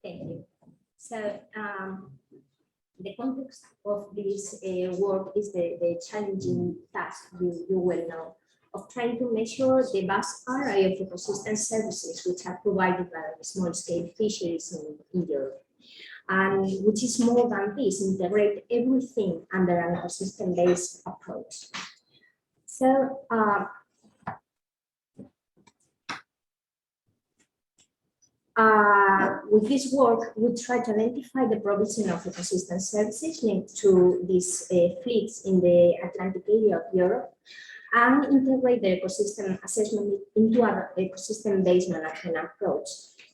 Thank you. So the context of this work is the challenging task, you well know, of trying to measure the vast array of ecosystem services which are provided by small-scale fisheries in Europe. And which is more than this, integrate everything under an ecosystem-based approach. So, with this work, we try to identify the provision of ecosystem services linked to these fleets in the Atlantic area of Europe and integrate the ecosystem assessment into an ecosystem-based management approach,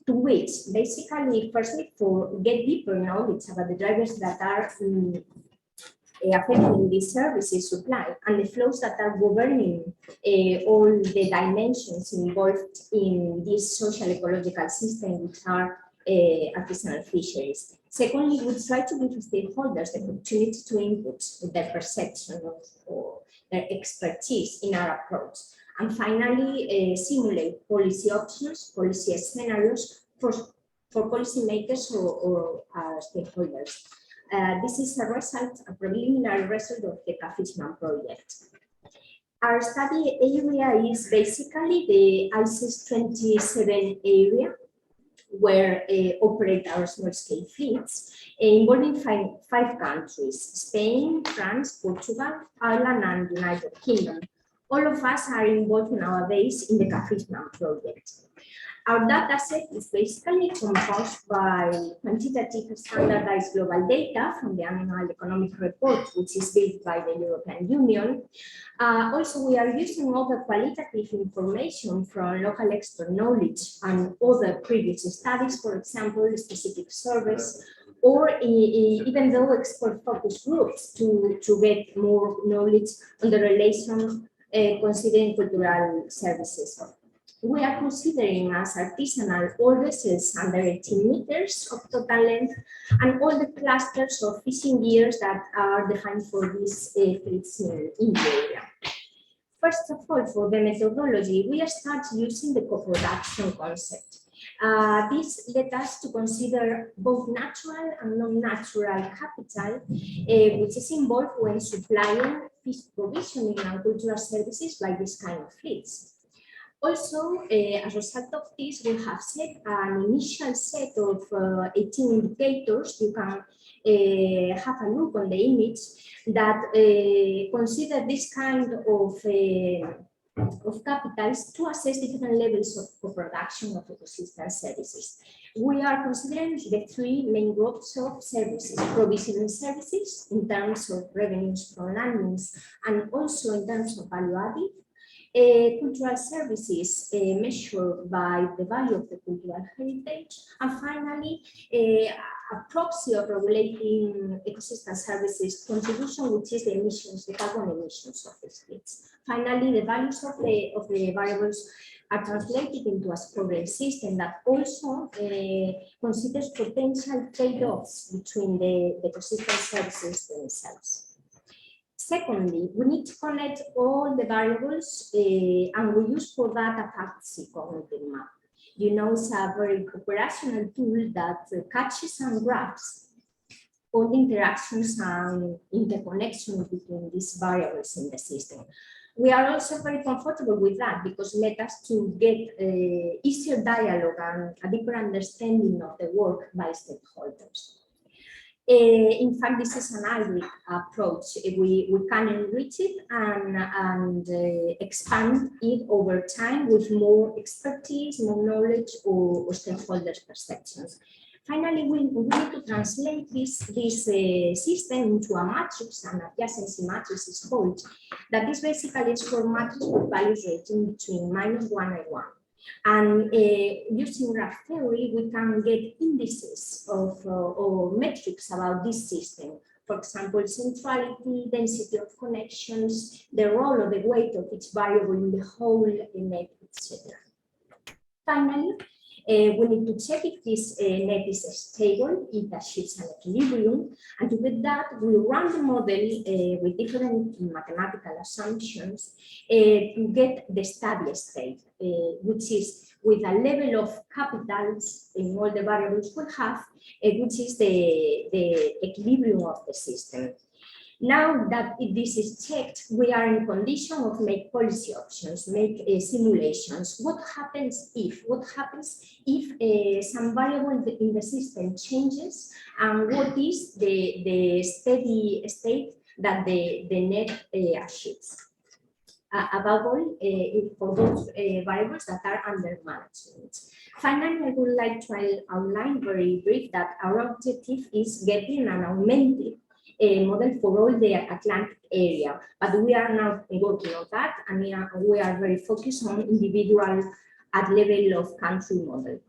to which basically, firstly, to get deeper knowledge about the drivers that are affecting the services supply and the flows that are governing all the dimensions involved in this social ecological system, which are artisanal fisheries. Secondly, we try to give stakeholders the opportunity to input their perception or their expertise in our approach. And finally, simulate policy options, policy scenarios for policymakers or stakeholders. This is a preliminary result of the CAFISMAN project. Our study area is basically the ICES 27 area, where operate our small-scale fleets, involving five countries: Spain, France, Portugal, Ireland, and United Kingdom. All of us are involved nowadays in the CAFISMAN project. Our data set is basically composed by quantitative standardized global data from the annual economic report, which is built by the European Union. Also, we are using other qualitative information from local expert knowledge and other previous studies, for example, specific surveys, or even though expert focus groups to get more knowledge on the relation considering cultural services. We are considering as artisanal all vessels under 18 meters of total length and all the clusters of fishing gears that are defined for these fleets in the area. First of all, for the methodology, we start using the co-production concept. This led us to consider both natural and non-natural capital, which is involved when supplying fish provisioning and cultural services by this kind of fleets. Also, as a result of this, we have set an initial set of 18 indicators. You can have a look on the image that consider this kind of capitals to assess different levels of production of ecosystem services. We are considering the three main groups of services: provisioning services in terms of revenues from landings and also in terms of value added, cultural services measured by the value of the cultural heritage, and finally a proxy of regulating ecosystem services contribution, which is the emissions, the carbon emissions of the fleets. Finally, the values of the variables are translated into a scoring system that also considers potential trade-offs between the ecosystem services themselves. Secondly, we need to connect all the variables and we use for that a fact-seek cognitive map. You know, it's a very operational tool that catches and graphs all the interactions and interconnections between these variables in the system. We are also very comfortable with that because it led us to get easier dialogue and a deeper understanding of the work by stakeholders. In fact, this is an hybrid approach. We can enrich it and expand it over time with more expertise, more knowledge, or stakeholders' perceptions. Finally, we need to translate this system into a matrix, an adjacency matrix is called, that is basically a score matrix with values ranging between -1 and 1. And using graph theory, we can get indices of or metrics about this system. For example, centrality, density of connections, the role or the weight of each variable in the whole net, etc. Finally, we need to check if this net is stable, it achieves an equilibrium, and to get that, we run the model with different mathematical assumptions to get the steady state, which is with a level of capitals in all the variables we have, which is the equilibrium of the system. Now that this is checked, we are in condition of make policy options, make simulations. What happens if? What happens if some variable in the system changes, and what is the steady state that the net achieves? Above all, for those variables that are under management. Finally, I would like to outline very brief that our objective is getting an augmented model for all the Atlantic area, but we are now working on that, and we are very focused on individual at level of country model.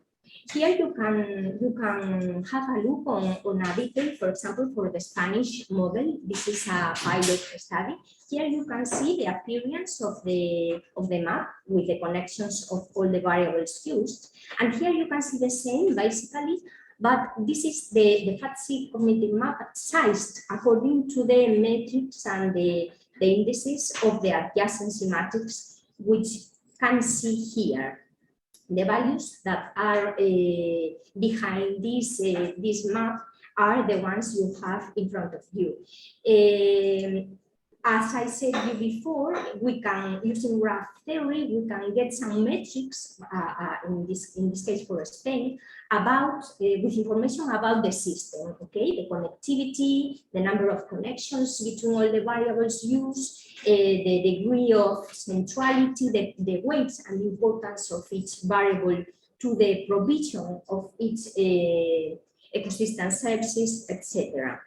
Here you can have a look on a detail, for example, for the Spanish model. This is a pilot study. Here you can see the appearance of the map with the connections of all the variables used. And here you can see the same basically, but this is the FATSI cognitive map sized according to the metrics and the indices of the adjacency matrix, which can see here. The values that are behind this map are the ones you have in front of you. As I said you before, we can, using graph theory, we can get some metrics, in this case for Spain, about, with information about the system, okay? The connectivity, the number of connections between all the variables used, the degree of centrality, the weights and importance of each variable to the provision of each ecosystem services, etc.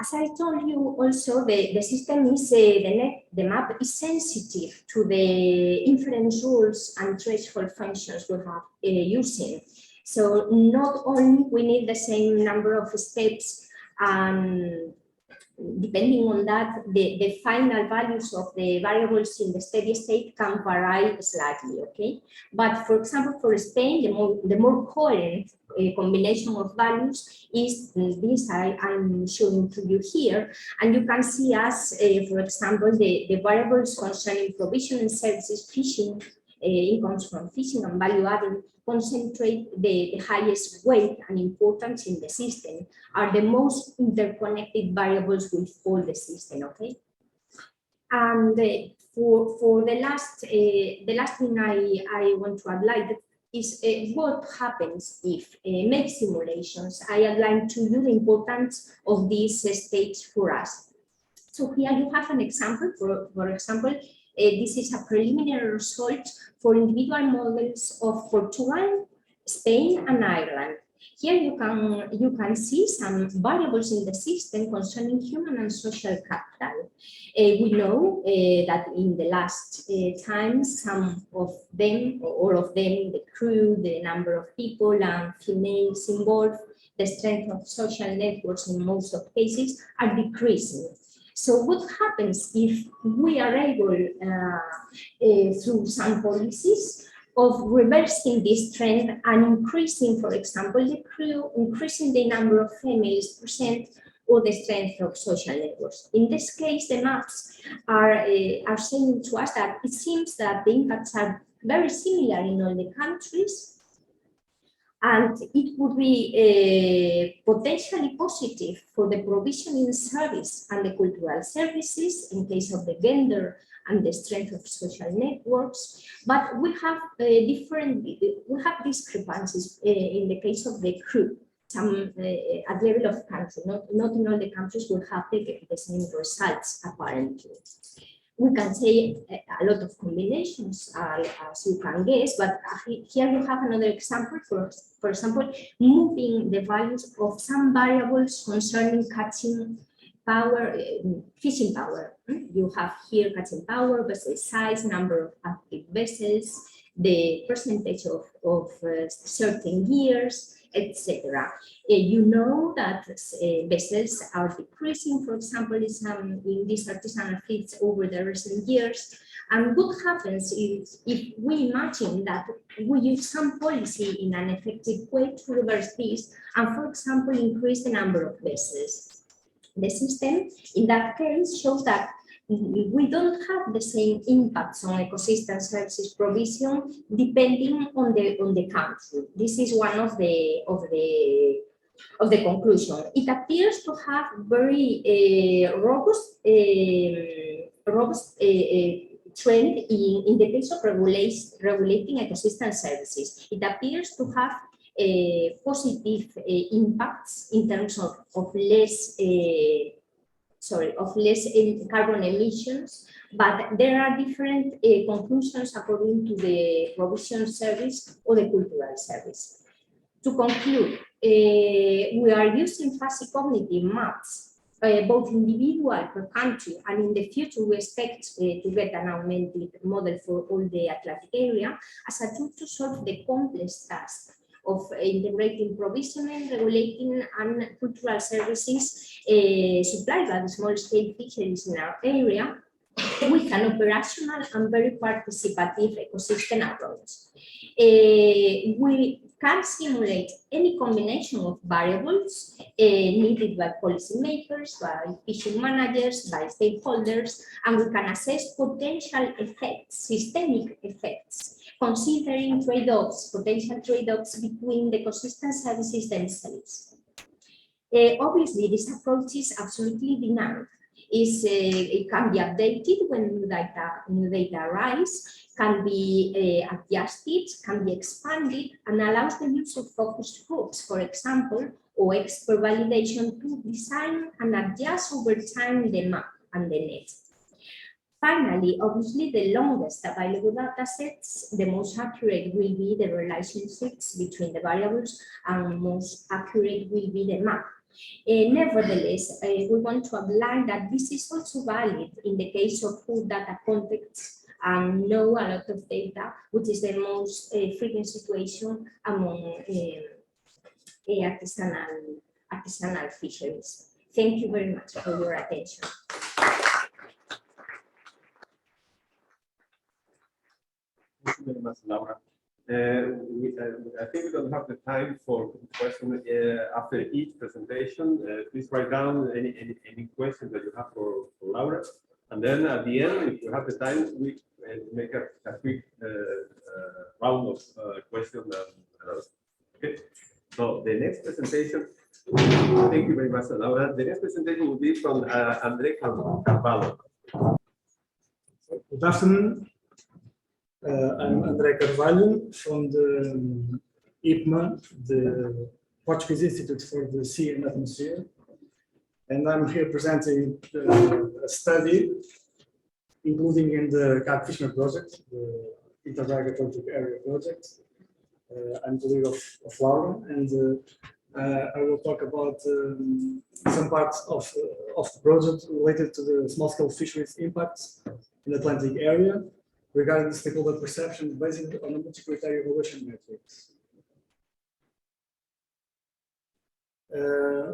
As I told you also, the system is, the map is sensitive to the inference rules and threshold functions we have using. So not only we need the same number of steps, depending on that, the final values of the variables in the steady state can vary slightly, okay? But for example, for Spain, the more coherent combination of values is this I'm showing to you here. And you can see as, for example, the variables concerning provision and services, fishing, incomes from fishing and value adding concentrate the highest weight and importance in the system, are the most interconnected variables with all the system, okay? And for the last thing I want to highlight is what happens if make simulations. I outlined to you the importance of this stage for us. So here you have an example, for example, this is a preliminary result for individual models of Portugal, Spain, and Ireland. Here you can see some variables in the system concerning human and social capital. We know that in the last times, some of them, or all of them, the crew, the number of people and females involved, the strength of social networks in most of cases are decreasing. So what happens if we are able, through some policies, of reversing this trend and increasing, for example, the crew, increasing the number of females present, or the strength of social networks? In this case, the maps are saying to us that it seems that the impacts are very similar in all the countries, and it would be potentially positive for the provisioning service and the cultural services in case of the gender and the strength of social networks. But we have discrepancies in the case of the crew. Some at level of country, not in all the countries will have the same results apparently. We can say a lot of combinations, as you can guess, but here you have another example, for example, moving the values of some variables concerning catching power, fishing power. You have here catching power, vessel size, number of active vessels, the percentage of certain years, etc. You know that vessels are decreasing, for example, in these artisanal fleets over the recent years. And what happens is if we imagine that we use some policy in an effective way to reverse this, and for example, increase the number of vessels. The system, in that case, shows that we don't have the same impacts on ecosystem services provision depending on the country. This is one of the conclusion. It appears to have very robust trend in the case of regulating ecosystem services. It appears to have positive impacts in terms of less carbon emissions, but there are different conclusions according to the provision service or the cultural service. To conclude, we are using fuzzy cognitive maps, both individual per country, and in the future we expect to get an augmented model for all the Atlantic area as a tool to solve the complex task of integrating provisioning, regulating, and cultural services supplied by the small-scale fisheries in our area with an operational and very participative ecosystem approach. We can simulate any combination of variables needed by policymakers, by fishing managers, by stakeholders, and we can assess potential effects, systemic effects, considering trade-offs, potential trade-offs between the ecosystem services themselves. Obviously, this approach is absolutely dynamic. It can be updated when new data arise, can be adjusted, can be expanded, and allows the use of focus groups, for example, or expert validation to design and adjust over time the map and the net. Finally, obviously, the longest available data sets, the most accurate will be the relationships between the variables, and most accurate will be the map. Nevertheless, we want to outline that this is also valid in the case of full data contexts and know a lot of data, which is the most frequent situation among artisanal fisheries. Thank you very much for your attention. Thank you very much, Laura. I think we don't have the time for questions after each presentation. Please write down any questions that you have for Laura. And then at the end, if you have the time, we make a quick round of questions. Okay. So the next presentation, thank you very much, Laura. The next presentation will be from André CARVALHO. Good afternoon. I'm André CARVALHO from the IPMA, the Portuguese Institute for the Sea and Atmosphere. And I'm here presenting a study, including in the CARP-FISHERIES project, the Interrogatory Area project. I'm the lead of Laura, and I will talk about some parts of the project related to the small-scale fisheries impacts in the Atlantic area, regarding the stakeholder perception based on a multi-criteria evaluation matrix.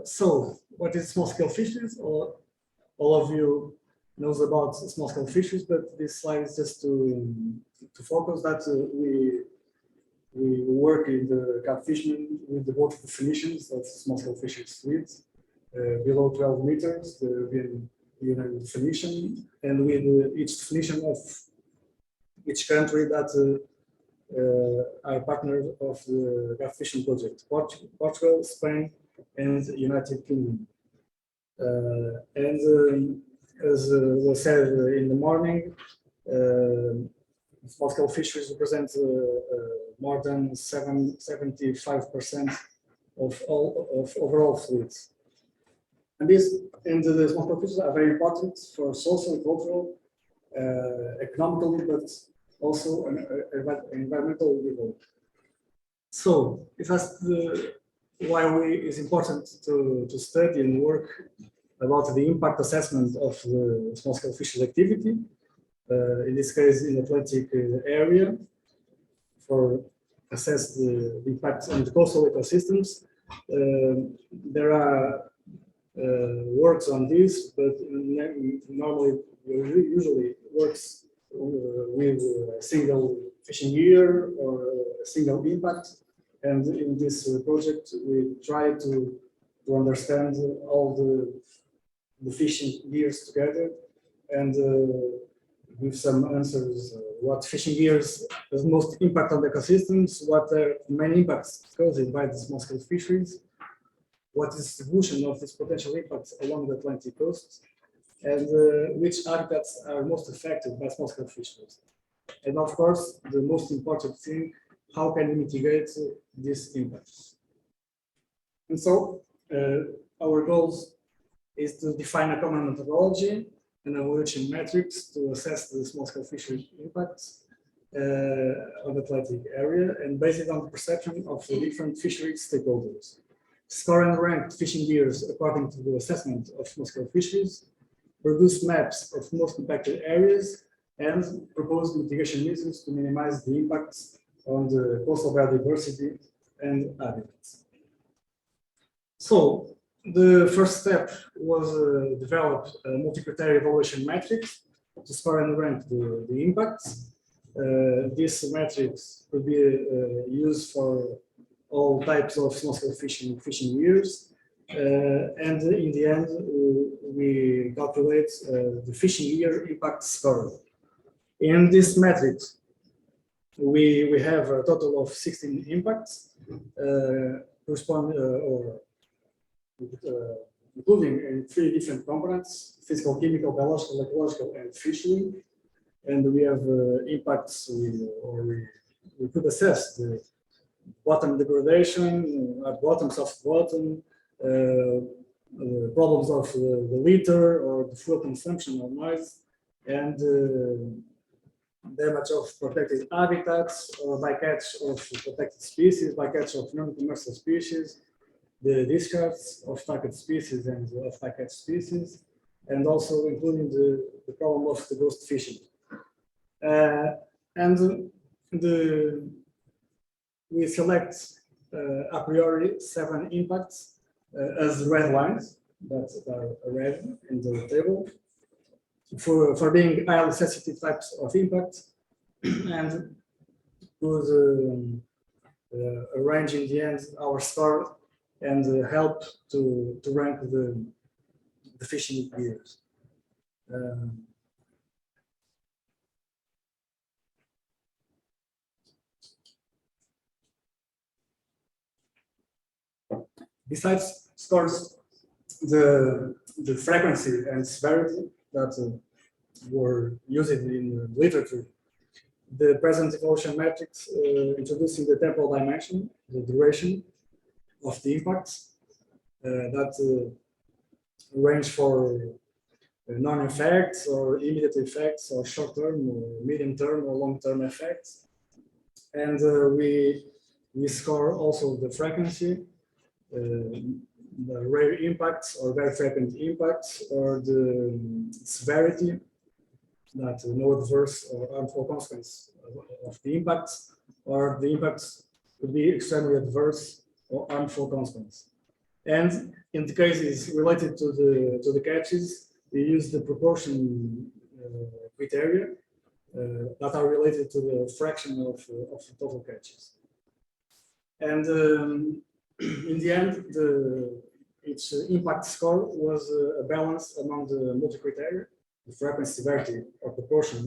So, what is small-scale fisheries? All of you knows about small-scale fisheries, but this slide is just to focus that we work in the CARP fishermen with the both definitions of small-scale fisheries fleet, below 12 meters, the UN definition, and with each definition of each country that are partners of the CARP fishing project: Portugal, Spain, and United Kingdom. As was said in the morning, small-scale fisheries represent more than 75% of overall fleets. And the small-scale fisheries are very important for social, cultural, economically, but also environmental level. So, if that's why it's important to study and work about the impact assessment of the small-scale fisheries activity, in this case in the Atlantic area, for assess the impact on the coastal ecosystems. There are works on this, but normally usually works with a single fishing year or a single impact. And in this project, we try to understand all the fishing years together and give some answers. What fishing gears has most impact on the ecosystems? What are the main impacts caused by the small-scale fisheries? What is the distribution of these potential impacts along the Atlantic coast? And which habitats are most affected by small-scale fisheries? And of course, the most important thing, how can we mitigate these impacts? And so, our goals is to define a common methodology and evaluation metrics to assess the small-scale fishery impacts on the Atlantic area, and based it on the perception of the different fishery stakeholders. Score and rank fishing gears according to the assessment of small-scale fisheries, produce maps of most impacted areas, and propose mitigation measures to minimize the impacts on the coastal biodiversity and habitats. So, the first step was develop a multi-criteria evaluation matrix to score and rank the impacts. These metrics could be used for all types of small-scale fishing gears. And in the end, we calculate the fishing gear impact score. In this matrix, we have a total of 16 impacts, including in 3 different components: physical, chemical, biological, ecological, and fishery. And we have impacts, we could assess the bottom degradation, bottom, soft bottom, problems of the litter or the fuel consumption or noise, and damage of protected habitats or bycatch of protected species, bycatch of non-commercial species, the discharge of target species and of bycatch species, and also including the problem of the ghost fishing. We select a priori 7 impacts as red lines that are red in the table for being highly sensitive types of impacts, and would arrange in the end our score and help to rank the fishing gears. Besides scores, the frequency and severity that were used in literature, the present evolution metrics introducing the temporal dimension, the duration of the impacts that range for non-effects or immediate effects or short-term or medium-term or long-term effects. And we score also the frequency, the rare impacts or very frequent impacts, or the severity, that no adverse or harmful consequence of the impacts, or the impacts could be extremely adverse or harmful consequence. And in the cases related to the catches, we use the proportion criteria that are related to the fraction of the total catches. And in the end, its impact score was a balance among the multi-criteria, the frequency, severity, or proportion,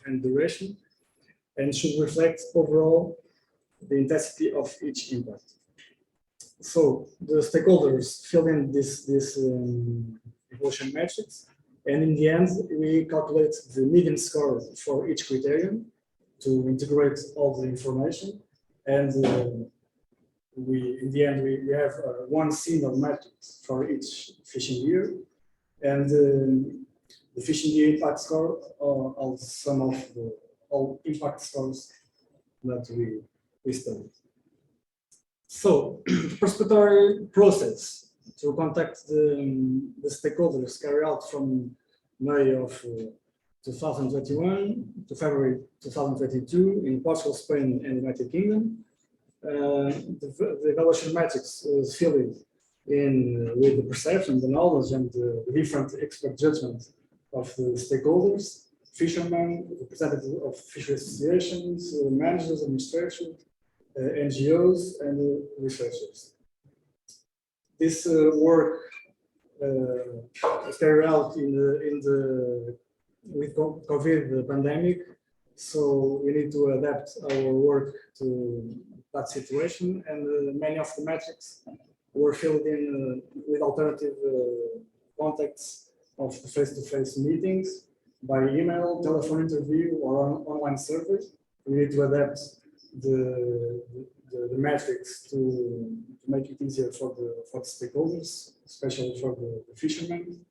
and duration, and should reflect overall the intensity of each impact. So the stakeholders fill in this evolution matrix, and in the end, we calculate the median score for each criterion to integrate all the information, and in the end, we have one single matrix for each fishing gear, and the fishing gear impact score are some of all impact scores that we studied. So, the participatory process to contact the stakeholders carried out from May of 2021 to February 2022 in Portugal, Spain, and United Kingdom. The evaluation matrix is filled in with the perception, the knowledge, and the different expert judgment of the stakeholders, fishermen, representatives of fishery associations, managers, administration, NGOs, and researchers. This work carried out with COVID pandemic. So we need to adapt our work to that situation, and many of the metrics were filled in with alternative contacts of face-to-face meetings by email, telephone interview, or online surveys. We need to adapt the metrics to make it easier for the stakeholders, especially for the fishermen.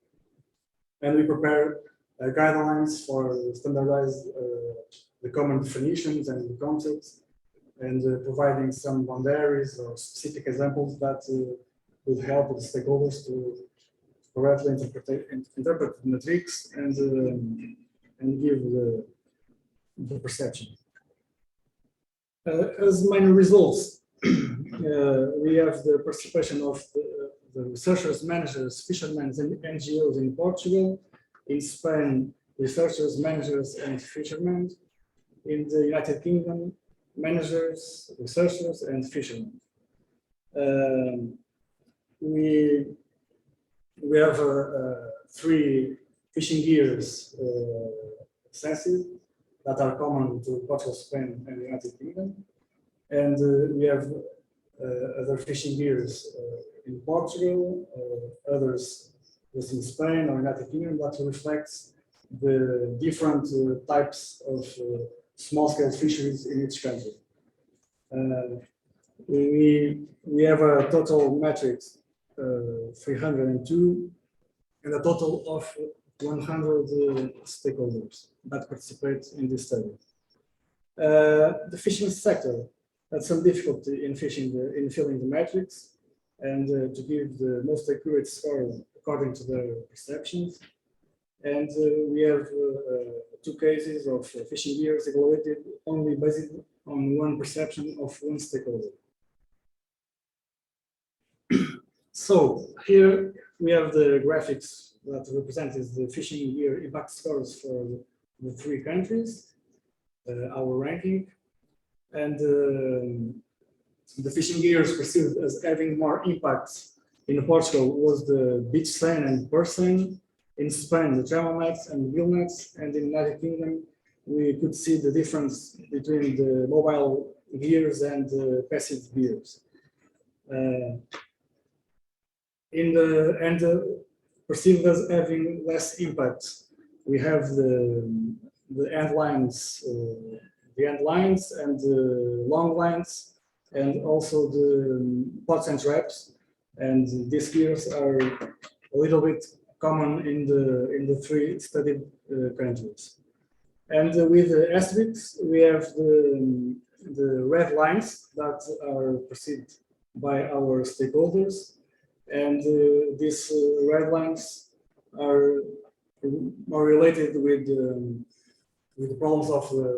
And we prepare guidelines for standardized the common definitions and the concepts, and providing some boundaries or specific examples that would help the stakeholders to correctly interpret the metrics and give the perception. As main results, we have the participation of the researchers, managers, fishermen, and NGOs in Portugal. In Spain, researchers, managers, and fishermen. In the United Kingdom, managers, researchers, and fishermen. We have 3 fishing gears census that are common to Portugal, Spain, and the United Kingdom. And we have other fishing gears in Portugal, others in Spain or United Kingdom, that reflects the different types of small-scale fisheries in each country. We have a total metrics 302 and a total of 100 stakeholders that participate in this study. The fishing sector had some difficulty in filling the metrics and to give the most accurate score according to their perceptions. And we have 2 cases of fishing gears evaluated only based on one perception of one stakeholder. So here we have the graphics that represent the fishing gear impact scores for the 3 countries, our ranking, and the fishing gears perceived as having more impact in Portugal was the beach seine and purse seine. In Spain, the travel nets and gillnets, and in the United Kingdom, we could see the difference between the mobile gears and the passive gears. Perceived as having less impact, we have the end lines and the long lines, and also the pots and traps. And these gears are a little bit common in the 3 studied countries. And with the asterisks, we have the red lines that are perceived by our stakeholders. And these red lines are more related with the problems of the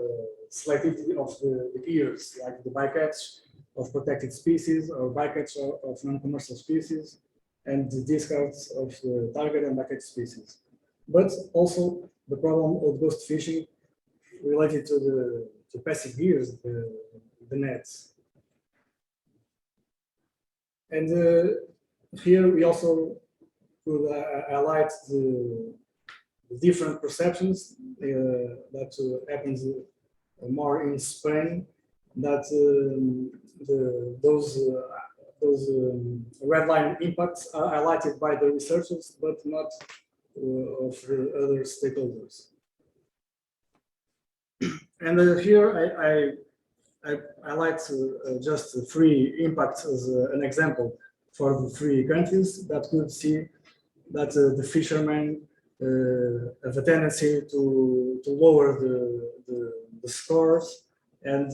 selectivity of the gears, like the bycatch of protected species or bycatch of non-commercial species, and the discards of the target and bycatch species. But also the problem of ghost fishing related to the passive gears, the nets. And here we also could highlight the different perceptions that happens more in Spain, that those red line impacts are highlighted by the researchers, but not of the other stakeholders. And here I highlight just 3 impacts as an example for the 3 countries that could see that the fishermen have a tendency to lower the scores, and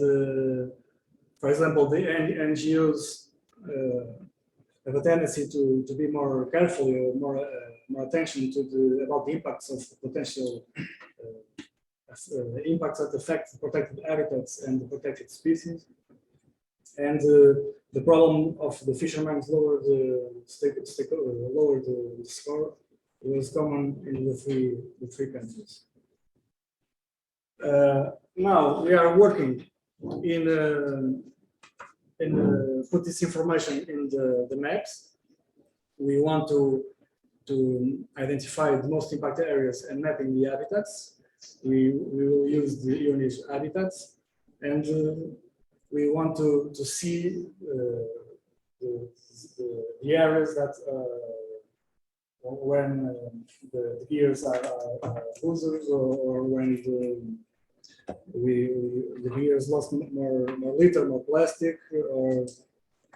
for example, the NGOs have a tendency to be more careful, more attention to about the impacts of potential impacts that affect protected habitats and the protected species. And the problem of the fishermen lower the score was common in the three countries. Now we are working in put this information in the maps. We want to to identify the most impacted areas and mapping the habitats. We will use the UNI's habitats, and we want to see the areas that when the gears are losers, or when the gears lost more litter, more plastic, or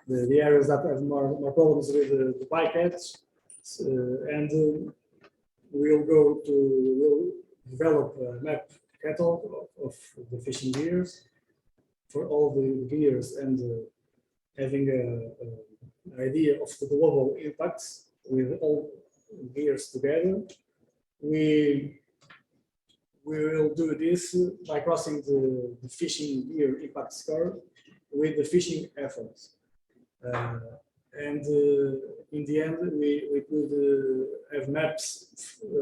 the areas that have more problems with the bycatch. And we'll develop a map catalog of the fishing gears for all the gears, and having an idea of the global impacts with all gears together. We will do this by crossing the fishing gear impact score with the fishing efforts. And in the end, we could have maps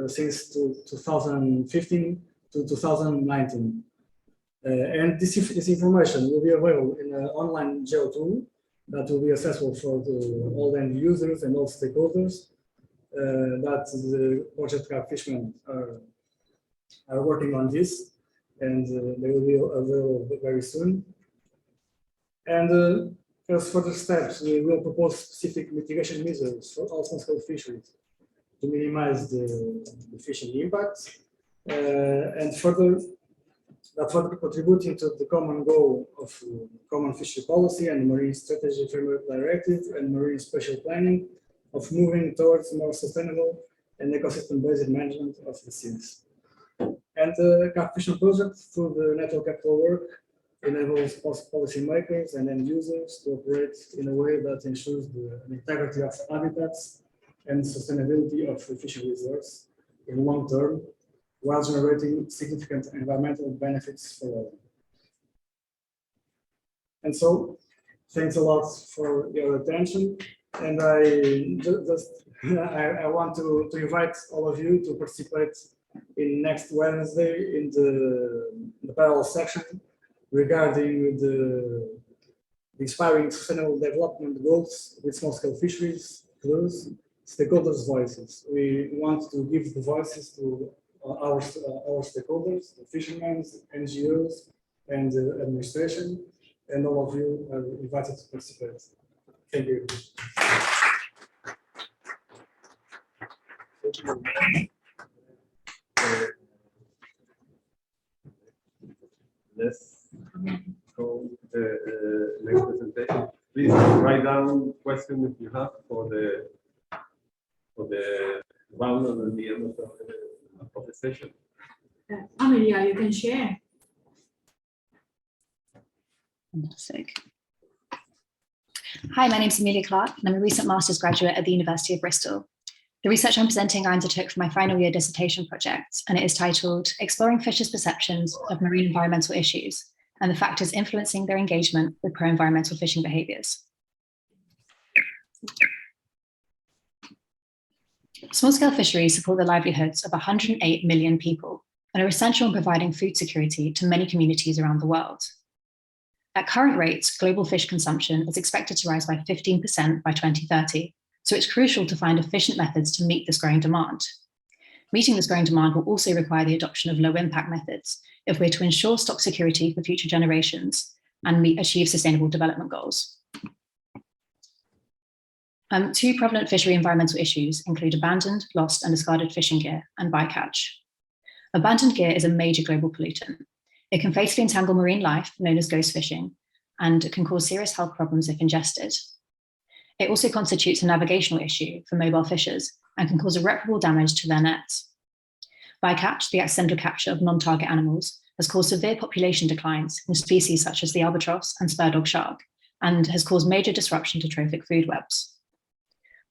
since 2015 to 2019. And this information will be available in an online geo tool that will be accessible for all end users and all stakeholders that the Project CARP fishermen are working on this, and they will be available very soon. And as further steps, we will propose specific mitigation measures for all small-scale fisheries to minimize the fishing impacts, and further contributing to the common goal of common fishery policy and marine strategy framework directive and marine spatial planning of moving towards more sustainable and ecosystem-based management of the seas. And the CARP Fishing Project, through the natural capital work, enables policymakers and end users to operate in a way that ensures the integrity of habitats and sustainability of the fishing resource in long term, while generating significant environmental benefits for all. And so, thanks a lot for your attention. And I want to invite all of you to participate in next Wednesday in the parallel section regarding the inspiring sustainable development goals with small-scale fisheries, plus stakeholders' voices. We want to give the voices to our stakeholders, the fishermen, NGOs, and the administration, and all of you are invited to participate. Thank you. Let's go to the next presentation. Please write down questions if you have for the round at the end of the session. Amelia, you can share. Fantastic. Hi, my name is Amelia Clarke, and I'm a recent master's graduate at the University of Bristol. The research I'm presenting I undertook for my final year dissertation project, and it is titled Exploring Fishers' Perceptions of Marine Environmental Issues and the Factors Influencing Their Engagement with Pro-Environmental Fishing Behaviours. Small-scale fisheries support the livelihoods of 108 million people and are essential in providing food security to many communities around the world. At current rates, global fish consumption is expected to rise by 15% by 2030, so it's crucial to find efficient methods to meet this growing demand. Meeting this growing demand will also require the adoption of low-impact methods if we're to ensure stock security for future generations and achieve sustainable development goals. Two prevalent fishery environmental issues include abandoned, lost, and discarded fishing gear and bycatch. Abandoned gear is a major global pollutant. It can fatally entangle marine life, known as ghost fishing, and can cause serious health problems if ingested. It also constitutes a navigational issue for mobile fishers and can cause irreparable damage to their nets. Bycatch, the accidental capture of non-target animals, has caused severe population declines in species such as the albatross and spur-dog shark, and has caused major disruption to trophic food webs.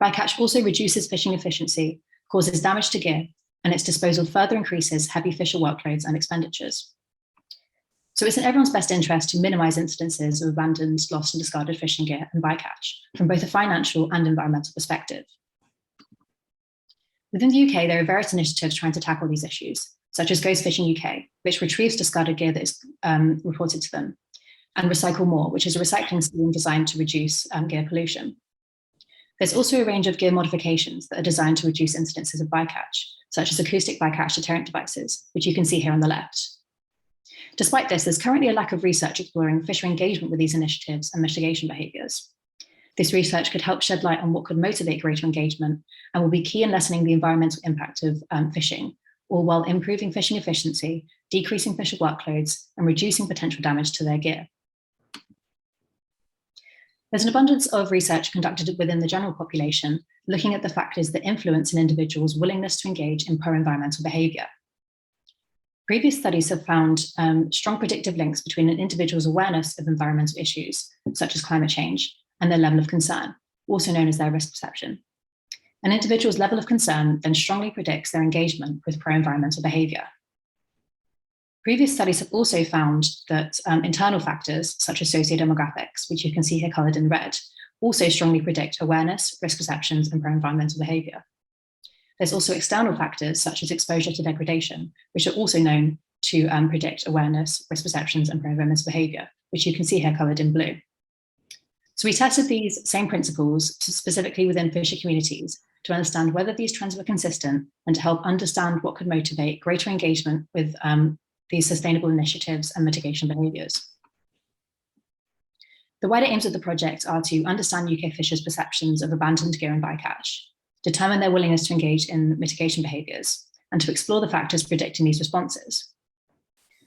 Bycatch also reduces fishing efficiency, causes damage to gear, and its disposal further increases heavy fisher workloads and expenditures. So it's in everyone's best interest to minimize incidences of abandoned, lost, and discarded fishing gear and bycatch from both a financial and environmental perspective. Within the UK, there are various initiatives trying to tackle these issues, such as Ghost Fishing UK, which retrieves discarded gear that is reported to them, and Recycle More, which is a recycling scheme designed to reduce gear pollution. There's also a range of gear modifications that are designed to reduce incidences of bycatch, such as acoustic bycatch deterrent devices, which you can see here on the left. Despite this, there's currently a lack of research exploring fisher engagement with these initiatives and mitigation behaviours. This research could help shed light on what could motivate greater engagement and will be key in lessening the environmental impact of fishing, all while improving fishing efficiency, decreasing fisher workloads, and reducing potential damage to their gear. There's an abundance of research conducted within the general population, looking at the factors that influence an individual's willingness to engage in pro-environmental behaviour. Previous studies have found strong predictive links between an individual's awareness of environmental issues, such as climate change, and their level of concern, also known as their risk perception. An individual's level of concern then strongly predicts their engagement with pro-environmental behaviour. Previous studies have also found that internal factors, such as sociodemographics, which you can see here coloured in red, also strongly predict awareness, risk perceptions, and pro-environmental behaviour. There's also external factors, such as exposure to degradation, which are also known to predict awareness, risk perceptions, and pro-environmental behaviour, which you can see here coloured in blue. So we tested these same principles specifically within fisher communities to understand whether these trends were consistent and to help understand what could motivate greater engagement with these sustainable initiatives and mitigation behaviours. The wider aims of the project are to understand UK fishers' perceptions of abandoned gear and bycatch, determine their willingness to engage in mitigation behaviours, and to explore the factors predicting these responses.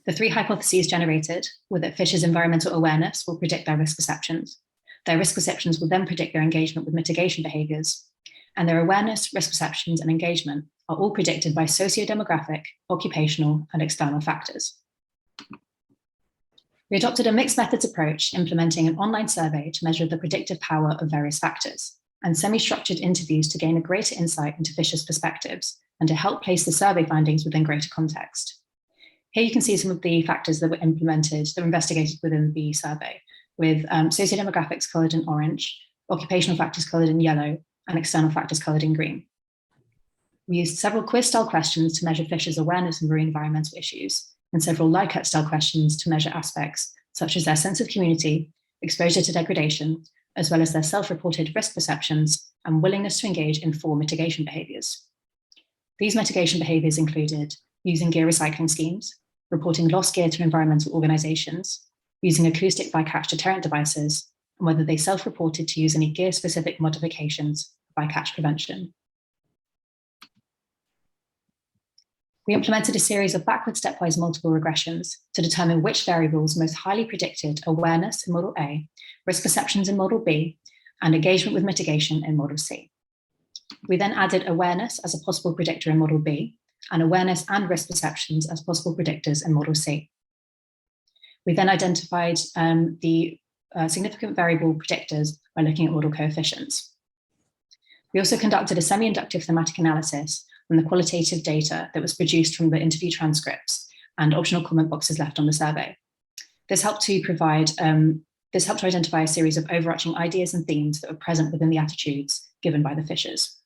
The three hypotheses generated were that fishers' environmental awareness will predict their risk perceptions. Their risk perceptions will then predict their engagement with mitigation behaviours, and their awareness, risk perceptions, and engagement are all predicted by socio-demographic, occupational, and external factors. We adopted a mixed methods approach, implementing an online survey to measure the predictive power of various factors, and semi-structured interviews to gain a greater insight into fishers' perspectives and to help place the survey findings within greater context. Here you can see some of the factors that were implemented, that were investigated within the survey, with socio-demographics coloured in orange, occupational factors coloured in yellow, and external factors coloured in green. We used several quiz-style questions to measure fishers' awareness of marine environmental issues, and several Likert-style questions to measure aspects such as their sense of community, exposure to degradation, as well as their self-reported risk perceptions and willingness to engage in 4 mitigation behaviours. These mitigation behaviours included using gear recycling schemes, reporting lost gear to environmental organisations, using acoustic bycatch deterrent devices, and whether they self-reported to use any gear-specific modifications for bycatch prevention. We implemented a series of backward stepwise multiple regressions to determine which variables most highly predicted awareness in Model A, risk perceptions in Model B, and engagement with mitigation in Model C. We then added awareness as a possible predictor in Model B, and awareness and risk perceptions as possible predictors in Model C. We then identified the significant variable predictors by looking at model coefficients. We also conducted a semi-inductive thematic analysis on the qualitative data that was produced from the interview transcripts and optional comment boxes left on the survey. This helped to identify a series of overarching ideas and themes that were present within the attitudes given by the fishers.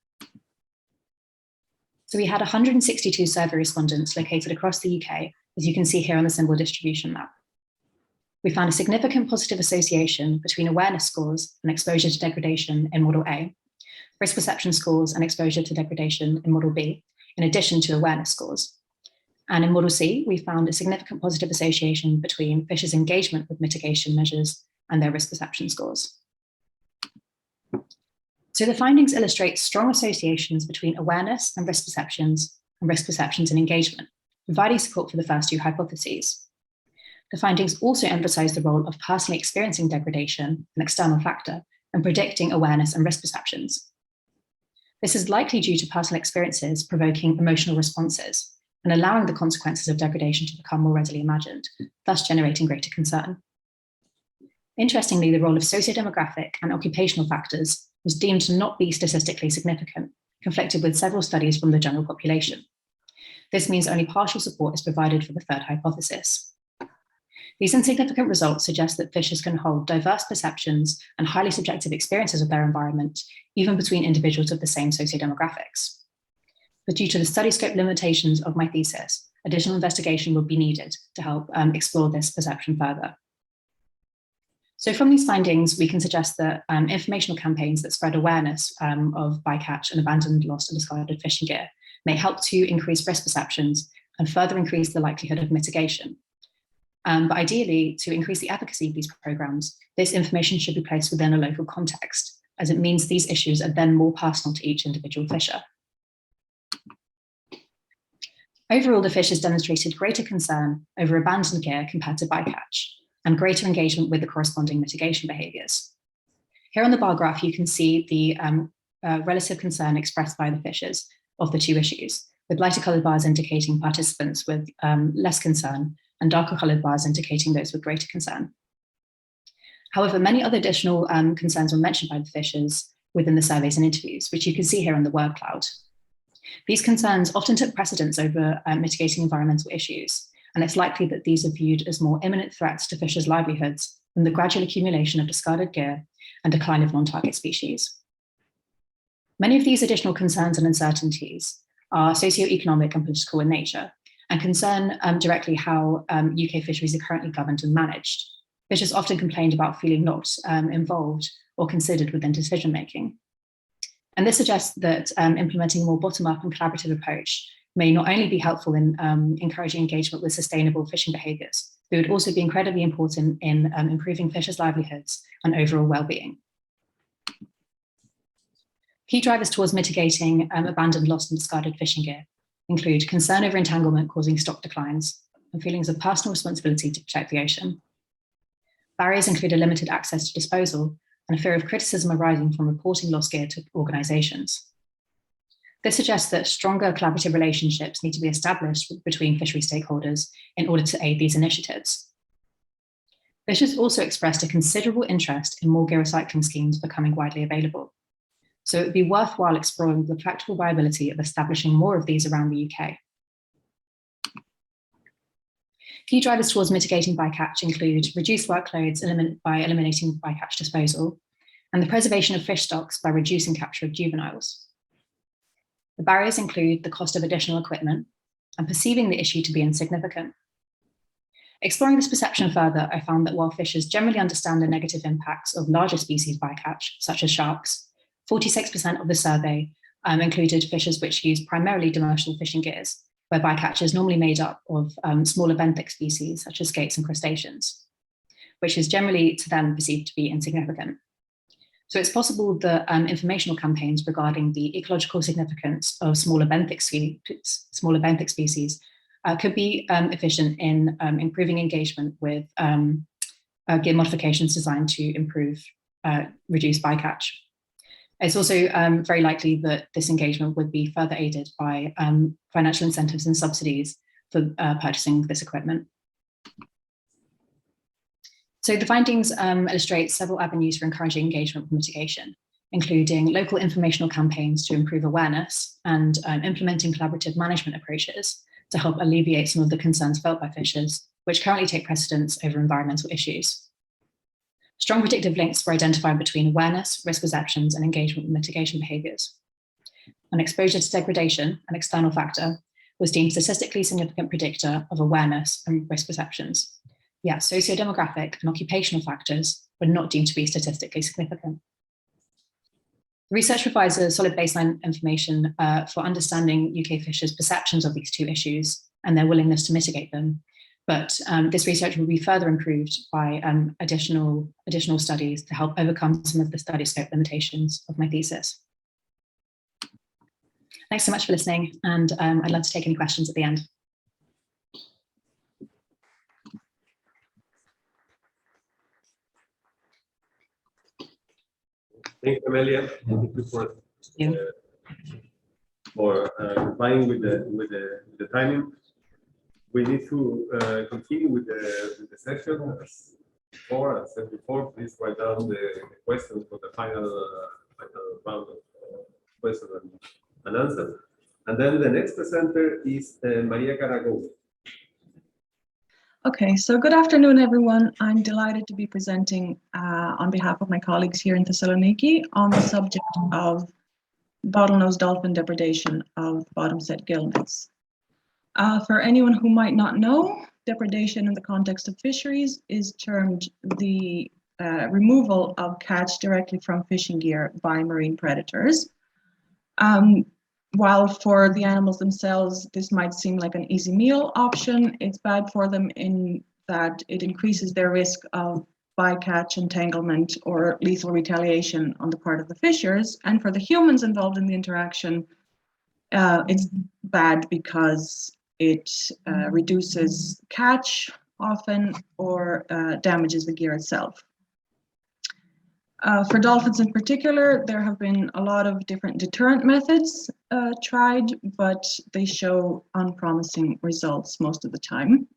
So we had 162 survey respondents located across the UK, as you can see here on the symbol distribution map. We found a significant positive association between awareness scores and exposure to degradation in Model A, risk perception scores and exposure to degradation in Model B, in addition to awareness scores. And in Model C, we found a significant positive association between fishers' engagement with mitigation measures and their risk perception scores. So the findings illustrate strong associations between awareness and risk perceptions and engagement, providing support for the first 2 hypotheses. The findings also emphasize the role of personally experiencing degradation, an external factor, and predicting awareness and risk perceptions. This is likely due to personal experiences provoking emotional responses and allowing the consequences of degradation to become more readily imagined, thus generating greater concern. Interestingly, the role of socio-demographic and occupational factors was deemed to not be statistically significant, conflicted with several studies from the general population. This means only partial support is provided for the third hypothesis. These insignificant results suggest that fishers can hold diverse perceptions and highly subjective experiences of their environment, even between individuals of the same socio-demographics. But due to the study scope limitations of my thesis, additional investigation would be needed to help explore this perception further. So from these findings, we can suggest that informational campaigns that spread awareness of bycatch and abandoned, lost, and discarded fishing gear may help to increase risk perceptions and further increase the likelihood of mitigation. But ideally, to increase the efficacy of these programs, this information should be placed within a local context, as it means these issues are then more personal to each individual fisher. Overall, the fishers demonstrated greater concern over abandoned gear compared to bycatch, and greater engagement with the corresponding mitigation behaviours. Here on the bar graph, you can see the relative concern expressed by the fishers of the two issues, with lighter coloured bars indicating participants with less concern and darker coloured bars indicating those with greater concern. However, many other additional concerns were mentioned by the fishers within the surveys and interviews, which you can see here on the word cloud. These concerns often took precedence over mitigating environmental issues, and it's likely that these are viewed as more imminent threats to fishers' livelihoods than the gradual accumulation of discarded gear and decline of non-target species. Many of these additional concerns and uncertainties are socio-economic and political in nature, and concern directly how UK fisheries are currently governed and managed. Fishers often complained about feeling not involved or considered within decision-making. And this suggests that implementing a more bottom-up and collaborative approach may not only be helpful in encouraging engagement with sustainable fishing behaviours, but would also be incredibly important in improving fishers' livelihoods and overall well-being. Key drivers towards mitigating abandoned, lost, and discarded fishing gear include concern over entanglement causing stock declines and feelings of personal responsibility to protect the ocean. Barriers include a limited access to disposal and a fear of criticism arising from reporting lost gear to organisations. This suggests that stronger collaborative relationships need to be established between fishery stakeholders in order to aid these initiatives. Fishers also expressed a considerable interest in more gear recycling schemes becoming widely available. So it would be worthwhile exploring the practical viability of establishing more of these around the UK. Key drivers towards mitigating bycatch include reduced workloads by eliminating bycatch disposal, and the preservation of fish stocks by reducing capture of juveniles. The barriers include the cost of additional equipment and perceiving the issue to be insignificant. Exploring this perception further, I found that while fishers generally understand the negative impacts of larger species bycatch, such as sharks, 46% of the survey included fishers which use primarily demersal fishing gears, where bycatch is normally made up of smaller benthic species, such as skates and crustaceans, which is generally to them perceived to be insignificant. So it's possible that informational campaigns regarding the ecological significance of smaller benthic species could be efficient in improving engagement with gear modifications designed to reduce bycatch. It's also very likely that this engagement would be further aided by financial incentives and subsidies for purchasing this equipment. So the findings illustrate several avenues for encouraging engagement with mitigation, including local informational campaigns to improve awareness and implementing collaborative management approaches to help alleviate some of the concerns felt by fishers, which currently take precedence over environmental issues. Strong predictive links were identified between awareness, risk perceptions, and engagement with mitigation behaviours. An exposure to degradation, an external factor, was deemed statistically significant predictor of awareness and risk perceptions. Yet socio-demographic and occupational factors were not deemed to be statistically significant. The research provides a solid baseline information for understanding UK fishers' perceptions of these two issues and their willingness to mitigate them. But this research will be further improved by additional studies to help overcome some of the study scope limitations of my thesis. Thanks so much for listening, and I'd love to take any questions at the end. Thank you, Amelia. Thank you for complying with the timing. We need to continue with the session. As before, as said before, please write down the questions for the final round of question and answer. And then the next presenter is Maria GARAGOUNI. Okay, so good afternoon, everyone. I'm delighted to be presenting on behalf of my colleagues here in Thessaloniki on the subject of bottlenose dolphin depredation of bottom-set gillnets. For anyone who might not know, depredation in the context of fisheries is termed the removal of catch directly from fishing gear by marine predators. While for the animals themselves, this might seem like an easy meal option, it's bad for them in that it increases their risk of bycatch, entanglement, or lethal retaliation on the part of the fishers. And for the humans involved in the interaction, it's bad because it reduces catch often or damages the gear itself. For dolphins in particular, there have been a lot of different deterrent methods tried, but they show unpromising results most of the time.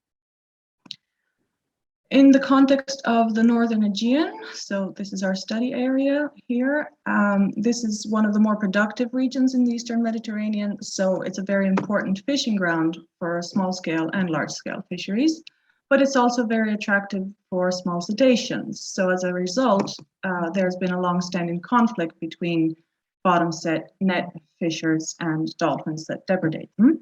In the context of the Northern Aegean, so this is our study area here, this is one of the more productive regions in the Eastern Mediterranean, so it's a very important fishing ground for small-scale and large-scale fisheries, but it's also very attractive for small cetaceans. So as a result, there's been a long-standing conflict between bottom-set net fishers and dolphins that depredate them.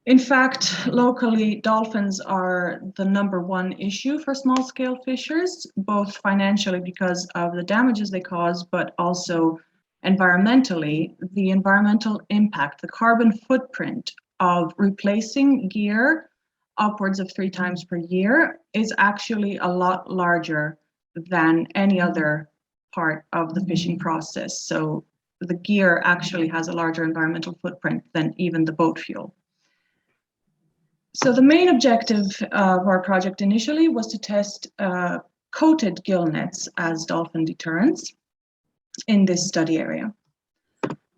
In fact, locally, dolphins are the #1 issue for small-scale fishers, both financially because of the damages they cause, but also environmentally. The environmental impact, the carbon footprint of replacing gear upwards of 3 times per year is actually a lot larger than any other part of the fishing process. So the gear actually has a larger environmental footprint than even the boat fuel. So the main objective of our project initially was to test coated gillnets as dolphin deterrents in this study area.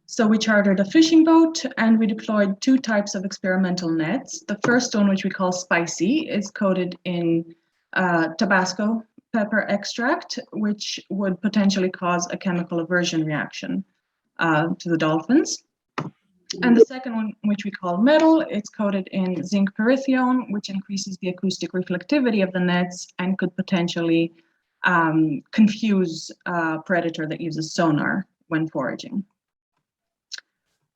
So we chartered a fishing boat and we deployed 2 types of experimental nets. The first one, which we call spicy, is coated in Tabasco pepper extract, which would potentially cause a chemical aversion reaction to the dolphins. And the second one, which we call metal, it's coated in zinc perithione, which increases the acoustic reflectivity of the nets and could potentially confuse a predator that uses sonar when foraging.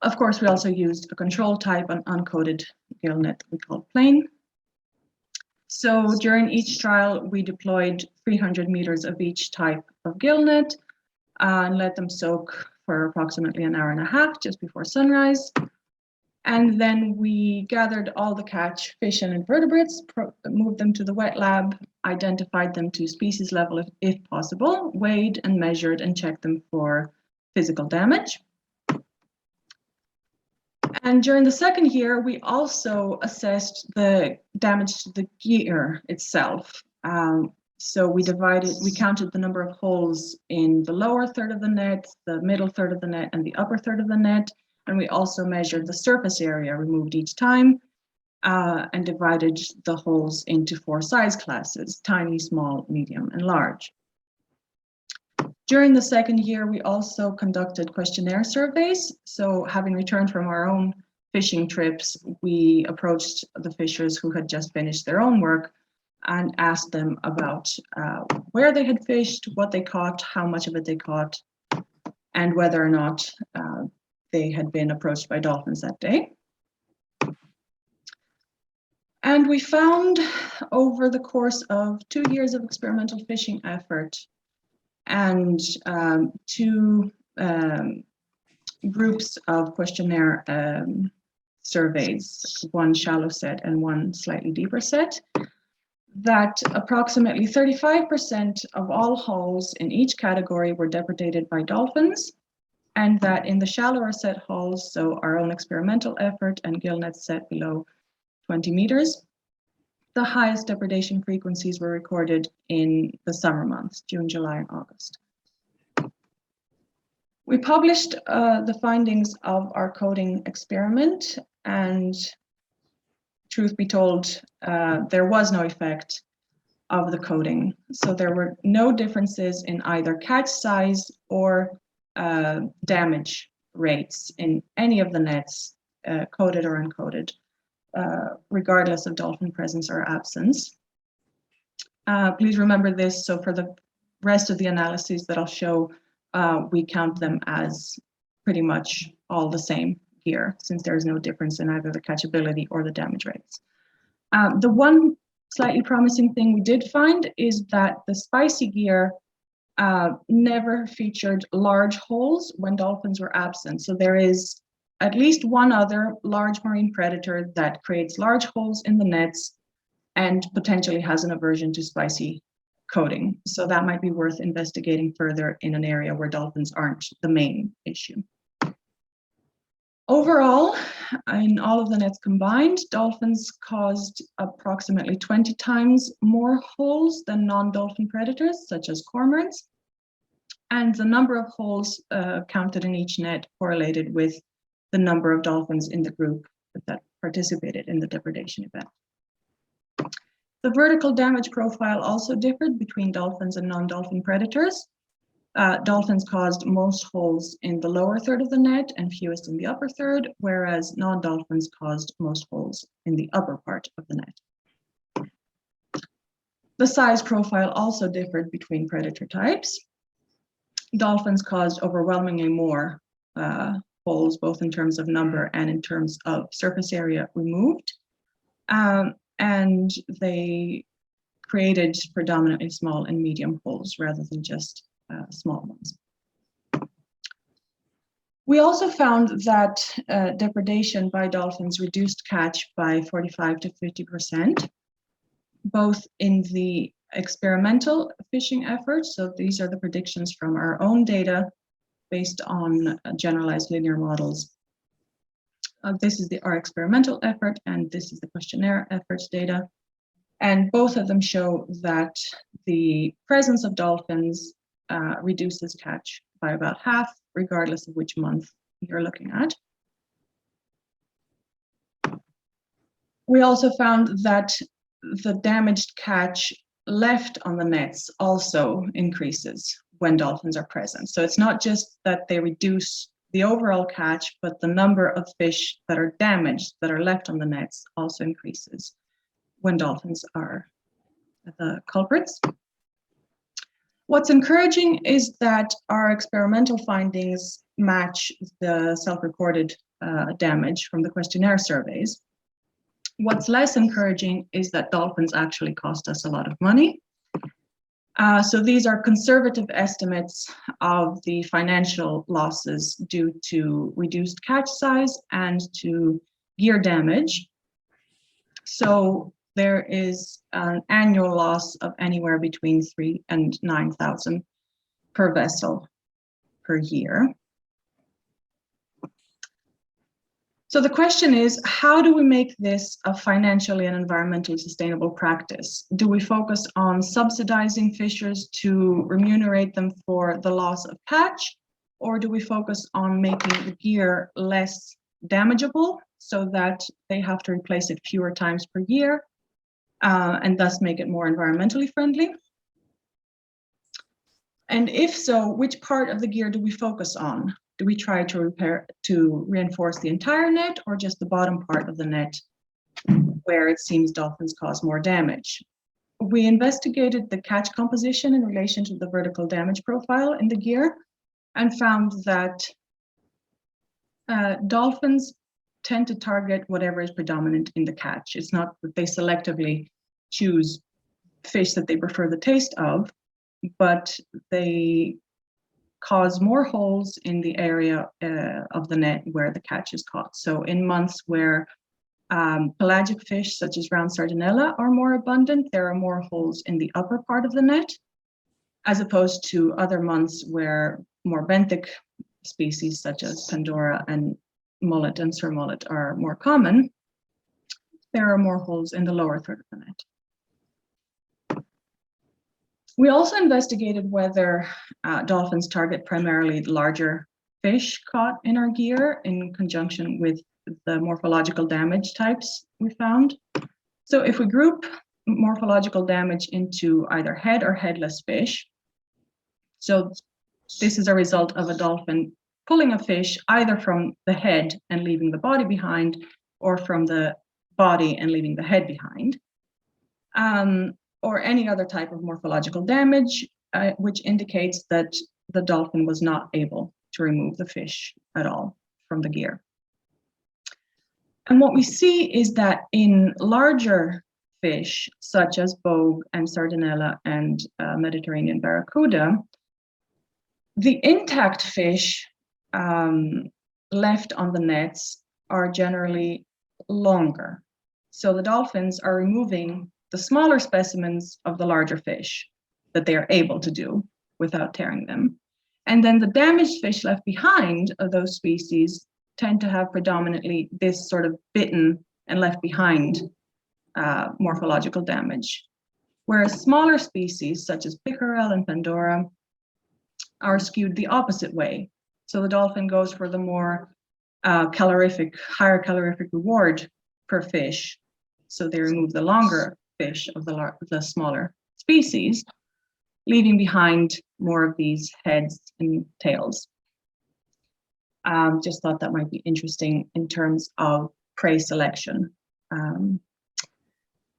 Of course, we also used a control type, an uncoated gillnet we call plain. So during each trial, we deployed 300 meters of each type of gillnet and let them soak for approximately an hour and a half just before sunrise. And then we gathered all the catch, fish and invertebrates, moved them to the wet lab, identified them to species level if possible, weighed and measured and checked them for physical damage. And during the second year, we also assessed the damage to the gear itself. So we counted the number of holes in the lower third of the net, the middle third of the net, and the upper third of the net. And we also measured the surface area removed each time and divided the holes into 4 size classes: tiny, small, medium, and large. During the second year, we also conducted questionnaire surveys. So having returned from our own fishing trips, we approached the fishers who had just finished their own work and asked them about where they had fished, what they caught, how much of it they caught, and whether or not they had been approached by dolphins that day. And we found over the course of 2 years of experimental fishing effort and 2 groups of questionnaire surveys, one shallow set and one slightly deeper set, that approximately 35% of all holes in each category were depredated by dolphins, and that in the shallower set holes, so our own experimental effort and gillnets set below 20 meters, the highest depredation frequencies were recorded in the summer months, June, July, and August. We published the findings of our coding experiment, and truth be told, there was no effect of the coding. So there were no differences in either catch size or damage rates in any of the nets, coded or uncoded, regardless of dolphin presence or absence. Please remember this, so for the rest of the analyses that I'll show, we count them as pretty much all the same here, since there is no difference in either the catchability or the damage rates. The one slightly promising thing we did find is that the spicy gear never featured large holes when dolphins were absent. So there is at least one other large marine predator that creates large holes in the nets and potentially has an aversion to spicy coating. So that might be worth investigating further in an area where dolphins aren't the main issue. Overall, in all of the nets combined, dolphins caused approximately 20 times more holes than non-dolphin predators, such as cormorants. And the number of holes counted in each net correlated with the number of dolphins in the group that participated in the depredation event. The vertical damage profile also differed between dolphins and non-dolphin predators. Dolphins caused most holes in the lower third of the net and fewest in the upper third, whereas non-dolphins caused most holes in the upper part of the net. The size profile also differed between predator types. Dolphins caused overwhelmingly more holes, both in terms of number and in terms of surface area removed. And they created predominantly small and medium holes rather than just small ones. We also found that depredation by dolphins reduced catch by 45 to 50%, both in the experimental fishing efforts. So these are the predictions from our own data based on generalized linear models. This is our experimental effort, and this is the questionnaire efforts data. And both of them show that the presence of dolphins reduces catch by about half, regardless of which month you're looking at. We also found that the damaged catch left on the nets also increases when dolphins are present. So it's not just that they reduce the overall catch, but the number of fish that are damaged, that are left on the nets, also increases when dolphins are the culprits. What's encouraging is that our experimental findings match the self-reported damage from the questionnaire surveys. What's less encouraging is that dolphins actually cost us a lot of money. So these are conservative estimates of the financial losses due to reduced catch size and to gear damage. So there is an annual loss of anywhere between 3,000 and 9,000 per vessel per year. So the question is, how do we make this a financially and environmentally sustainable practice? Do we focus on subsidizing fishers to remunerate them for the loss of catch? Or do we focus on making the gear less damageable so that they have to replace it fewer times per year and thus make it more environmentally friendly? And if so, which part of the gear do we focus on? Do we try to reinforce the entire net or just the bottom part of the net where it seems dolphins cause more damage? We investigated the catch composition in relation to the vertical damage profile in the gear and found that dolphins tend to target whatever is predominant in the catch. It's not that they selectively choose fish that they prefer the taste of, but they cause more holes in the area of the net where the catch is caught. So in months where pelagic fish such as round sardinella are more abundant, there are more holes in the upper part of the net, as opposed to other months where more benthic species such as Pandora and mullet and surmullet are more common. There are more holes in the lower third of the net. We also investigated whether dolphins target primarily larger fish caught in our gear in conjunction with the morphological damage types we found. So if we group morphological damage into either head or headless fish, so this is a result of a dolphin pulling a fish either from the head and leaving the body behind, or from the body and leaving the head behind. Or any other type of morphological damage, which indicates that the dolphin was not able to remove the fish at all from the gear. And what we see is that in larger fish, such as bogue and sardinella and Mediterranean barracuda, the intact fish left on the nets are generally longer. So the dolphins are removing the smaller specimens of the larger fish that they are able to do without tearing them. And then the damaged fish left behind of those species tend to have predominantly this sort of bitten and left behind morphological damage. Whereas smaller species such as pickerel and Pandora are skewed the opposite way. So the dolphin goes for the more higher calorific reward per fish. So they remove the longer fish of the smaller species, leaving behind more of these heads and tails. Just thought that might be interesting in terms of prey selection.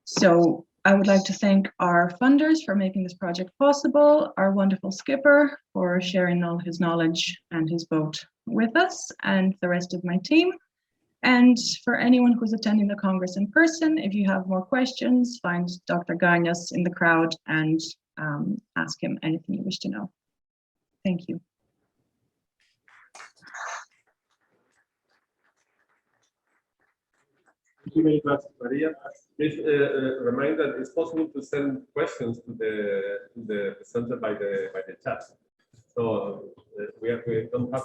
So I would like to thank our funders for making this project possible, our wonderful skipper for sharing all his knowledge and his boat with us, and the rest of my team. And for anyone who's attending the Congress in person, if you have more questions, find Dr. Gagnas in the crowd and ask him anything you wish to know. Thank you. Thank you very much, Maria. Please remind that it's possible to send questions to the presenter by the chat. So we don't have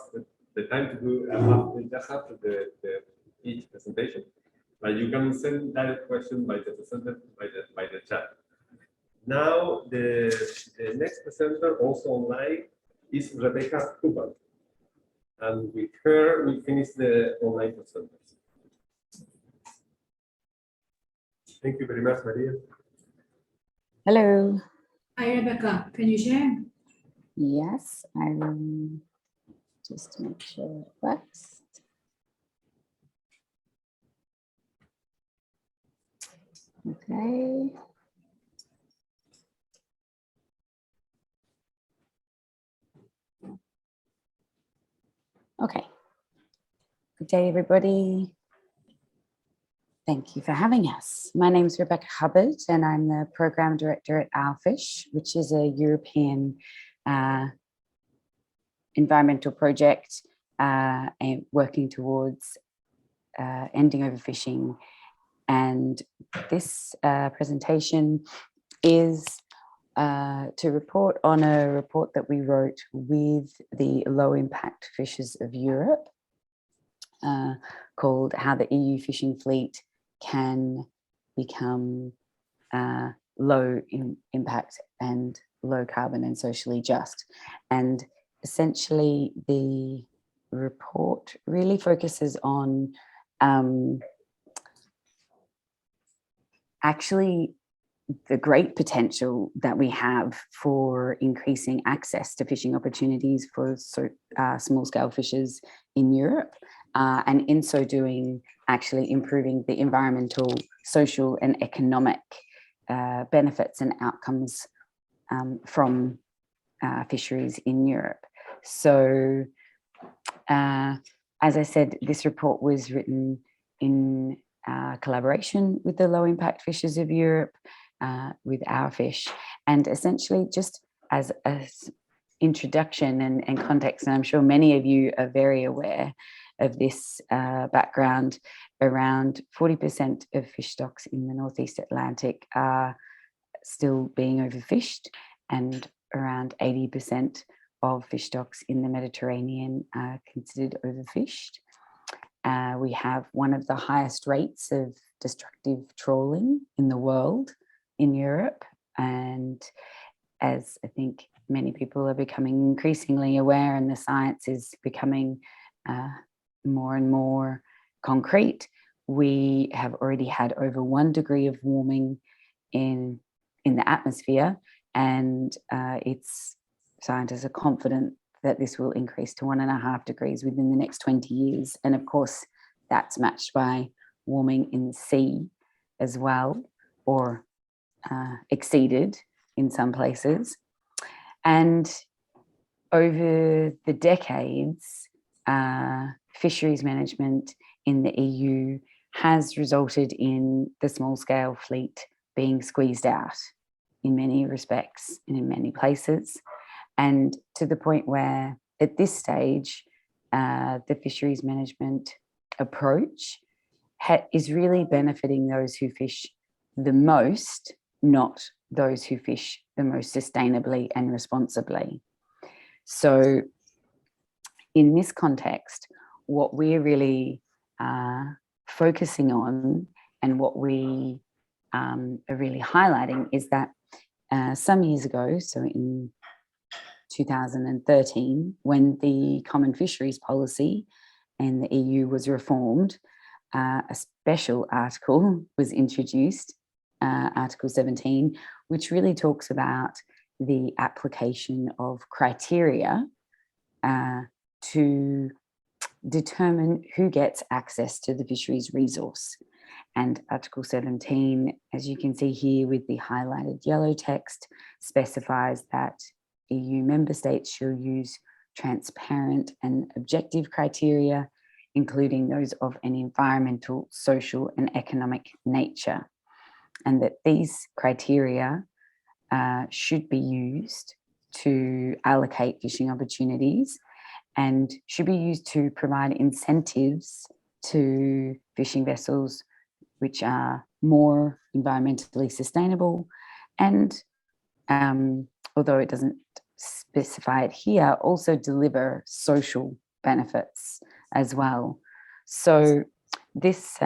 the time to do just after each presentation, but you can send direct question by the presenter by the chat. Now the next presenter, also online, is Rebecca HUBBARD, and with her we finish the online presenters. Thank you very much, Maria. Hello. Hi, Rebecca. Can you share? Yes, I will just make sure it works. Okay. Okay. Good day, everybody. Thank you for having us. My name is Rebecca HUBBARD, and I'm the Program Director at OURFISH, which is a European environmental project working towards ending overfishing. And this presentation is to report on a report that we wrote with the low impact fishers of Europe called How the EU Fishing Fleet Can Become Low Impact and Low Carbon and Socially Just. And essentially the report really focuses on actually the great potential that we have for increasing access to fishing opportunities for small-scale fishers in Europe, and in so doing, actually improving the environmental, social, and economic benefits and outcomes from fisheries in Europe. So, as I said, this report was written in collaboration with the Low Impact Fishers of Europe, with OURFISH, and essentially just as an introduction and context, and I'm sure many of you are very aware of this background, around 40% of fish stocks in the Northeast Atlantic are still being overfished, and around 80% of fish stocks in the Mediterranean are considered overfished. We have one of the highest rates of destructive trawling in the world in Europe, and as I think many people are becoming increasingly aware and the science is becoming more and more concrete, we have already had over 1 degree of warming in the atmosphere, and scientists are confident that this will increase to 1.5 degrees within the next 20 years. And of course, that's matched by warming in the sea as well, or exceeded in some places. And over the decades, fisheries management in the EU has resulted in the small-scale fleet being squeezed out in many respects and in many places, and to the point where at this stage, the fisheries management approach is really benefiting those who fish the most, not those who fish the most sustainably and responsibly. So in this context, what we're really focusing on and what we are really highlighting is that some years ago, so in 2013, when the Common Fisheries Policy and the EU was reformed, a special article was introduced, Article 17, which really talks about the application of criteria to determine who gets access to the fisheries resource. And Article 17, as you can see here with the highlighted yellow text, specifies that EU member states shall use transparent and objective criteria, including those of an environmental, social, and economic nature, and that these criteria should be used to allocate fishing opportunities and should be used to provide incentives to fishing vessels which are more environmentally sustainable and, although it doesn't specify it here, also deliver social benefits as well. So this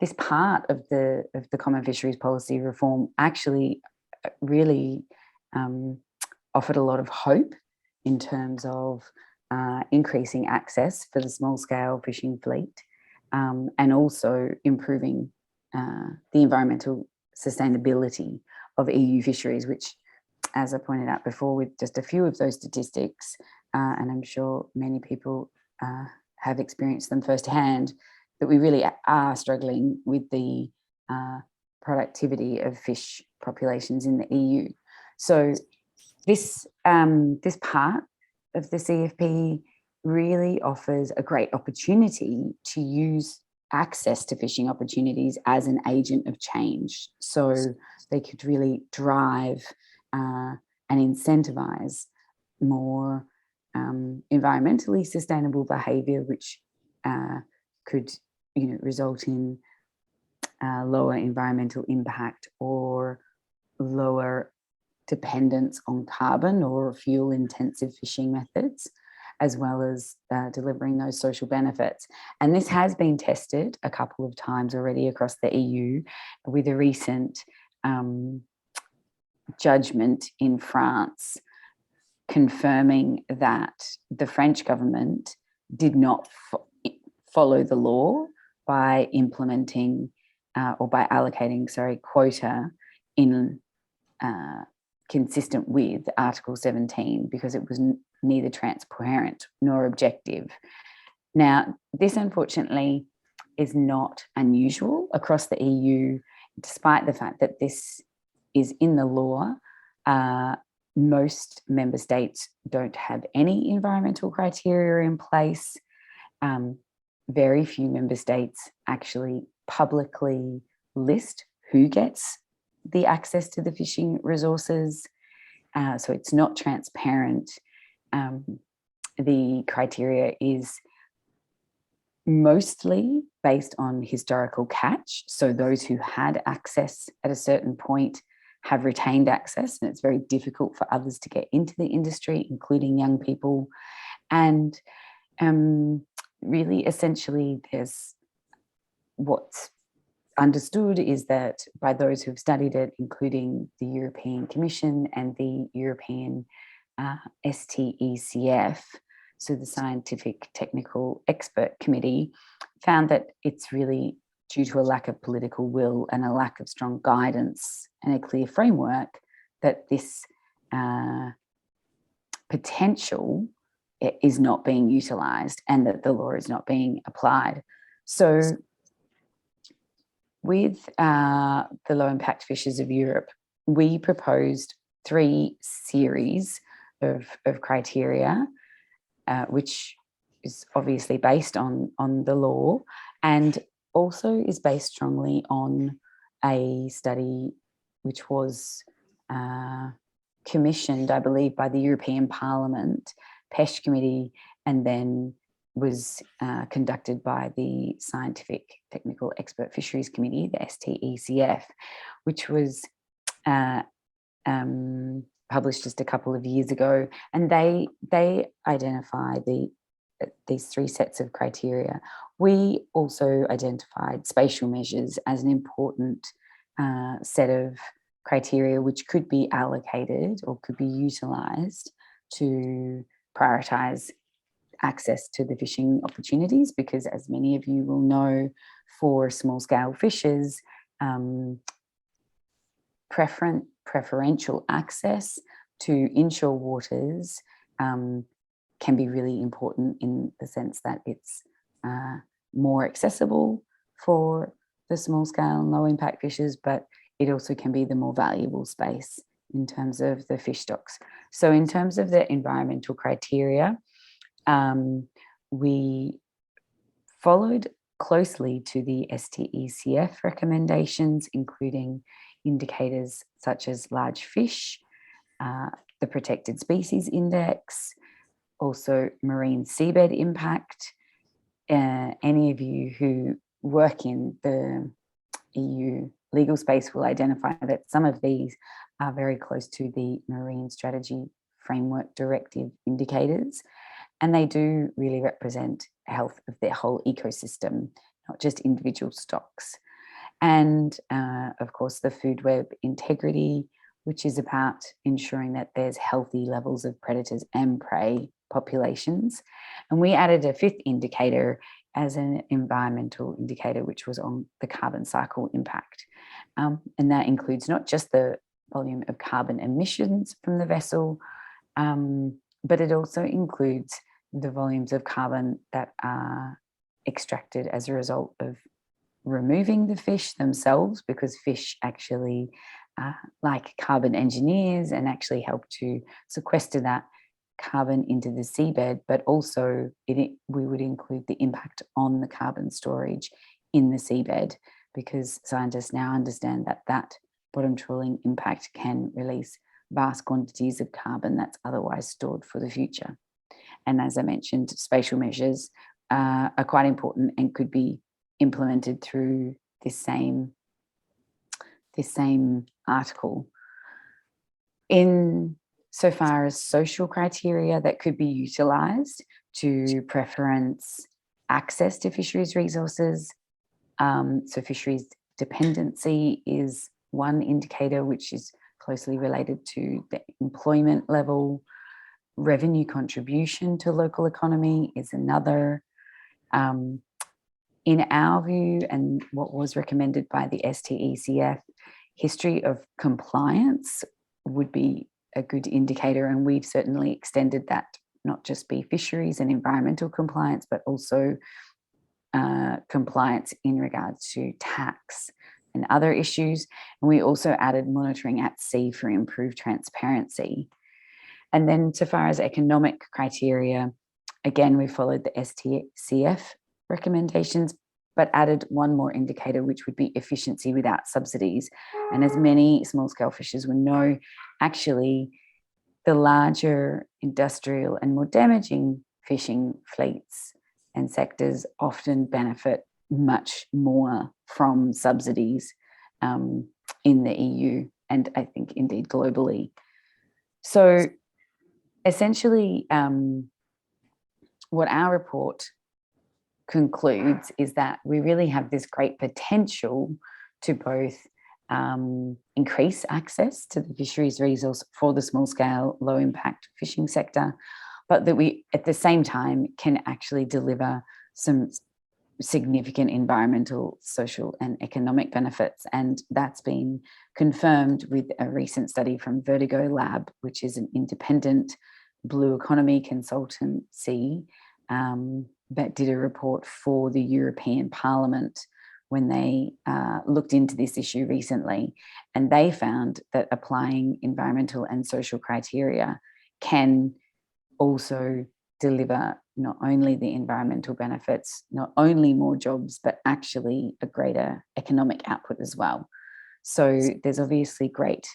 this part of the Common Fisheries Policy reform actually really offered a lot of hope in terms of increasing access for the small-scale fishing fleet and also improving the environmental sustainability of EU fisheries, which, as I pointed out before, with just a few of those statistics, and I'm sure many people have experienced them firsthand, that we really are struggling with the productivity of fish populations in the EU. So this part of the CFP really offers a great opportunity to use access to fishing opportunities as an agent of change. So they could really drive and incentivize more environmentally sustainable behaviour, which could, result in lower environmental impact or lower dependence on carbon or fuel-intensive fishing methods, as well as delivering those social benefits. And this has been tested a couple of times already across the EU with a recent judgment in France confirming that the French government did not follow the law by implementing or by allocating, quota in consistent with Article 17 because it was neither transparent nor objective. Now, this unfortunately is not unusual across the EU, despite the fact that this is in the law. Most member states don't have any environmental criteria in place. Very few member states actually publicly list who gets the access to the fishing resources. So it's not transparent. The criteria is mostly based on historical catch. So those who had access at a certain point have retained access, and it's very difficult for others to get into the industry, including young people. And really, essentially, there's what's understood is that by those who've studied it, including the European Commission and the European STECF, so the Scientific Technical Expert Committee, found that it's really due to a lack of political will and a lack of strong guidance and a clear framework that this potential is not being utilised and that the law is not being applied. So with the Low Impact Fishes of Europe, we proposed 3 series of criteria, which is obviously based on the law and also is based strongly on a study which was commissioned, I believe, by the European Parliament, PESH Committee, and then was conducted by the Scientific Technical Expert Fisheries Committee, the STECF, which was published just a couple of years ago. And they identify these three sets of criteria. We also identified spatial measures as an important set of criteria which could be allocated or could be utilised to prioritise access to the fishing opportunities, because as many of you will know, for small-scale fishes, preferential access to inshore waters can be really important in the sense that it's more accessible for the small-scale and low-impact fishes, but it also can be the more valuable space in terms of the fish stocks. So in terms of the environmental criteria, we followed closely to the STECF recommendations, including indicators such as large fish, the Protected Species Index, also marine seabed impact. Any of you who work in the EU legal space will identify that some of these are very close to the Marine Strategy Framework Directive indicators, and they do really represent health of their whole ecosystem, not just individual stocks. And of course, the food web integrity, which is about ensuring that there's healthy levels of predators and prey populations. And we added a fifth indicator as an environmental indicator, which was on the carbon cycle impact. And that includes not just the volume of carbon emissions from the vessel, but it also includes the volumes of carbon that are extracted as a result of removing the fish themselves, because fish actually like carbon engineers and actually help to sequester that carbon into the seabed, but also we would include the impact on the carbon storage in the seabed, because scientists now understand that that bottom trawling impact can release vast quantities of carbon that's otherwise stored for the future. And as I mentioned, spatial measures are quite important and could be implemented through this same article. In so far as social criteria that could be utilised to preference access to fisheries resources, so fisheries dependency is one indicator which is closely related to the employment level. Revenue contribution to local economy is another. In our view, and what was recommended by the STECF, history of compliance would be a good indicator, and we've certainly extended that, not just be fisheries and environmental compliance, but also compliance in regards to tax and other issues. And we also added monitoring at sea for improved transparency. And then so far as economic criteria, again, we followed the STCF recommendations, but added one more indicator, which would be efficiency without subsidies. And as many small-scale fishers will know, actually, the larger industrial and more damaging fishing fleets and sectors often benefit much more from subsidies in the EU, and I think indeed globally. So essentially, what our report concludes is that we really have this great potential to both increase access to the fisheries resource for the small scale, low impact fishing sector, but that we at the same time can actually deliver some significant environmental, social and economic benefits. And that's been confirmed with a recent study from Vertigo Lab, which is an independent blue economy consultancy that did a report for the European Parliament when they looked into this issue recently. And they found that applying environmental and social criteria can also deliver not only the environmental benefits, not only more jobs, but actually a greater economic output as well. So there's obviously great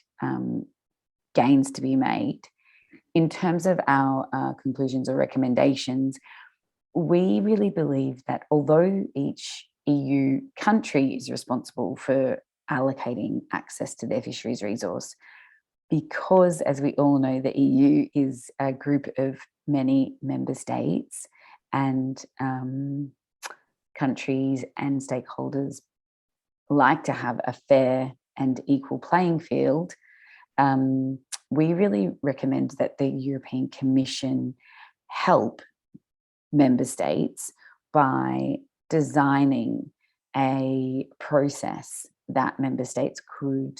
gains to be made. In terms of our conclusions or recommendations, we really believe that although each EU country is responsible for allocating access to their fisheries resource, because, as we all know, the EU is a group of many member states, and countries and stakeholders like to have a fair and equal playing field, we really recommend that the European Commission help member states by designing a process that member states could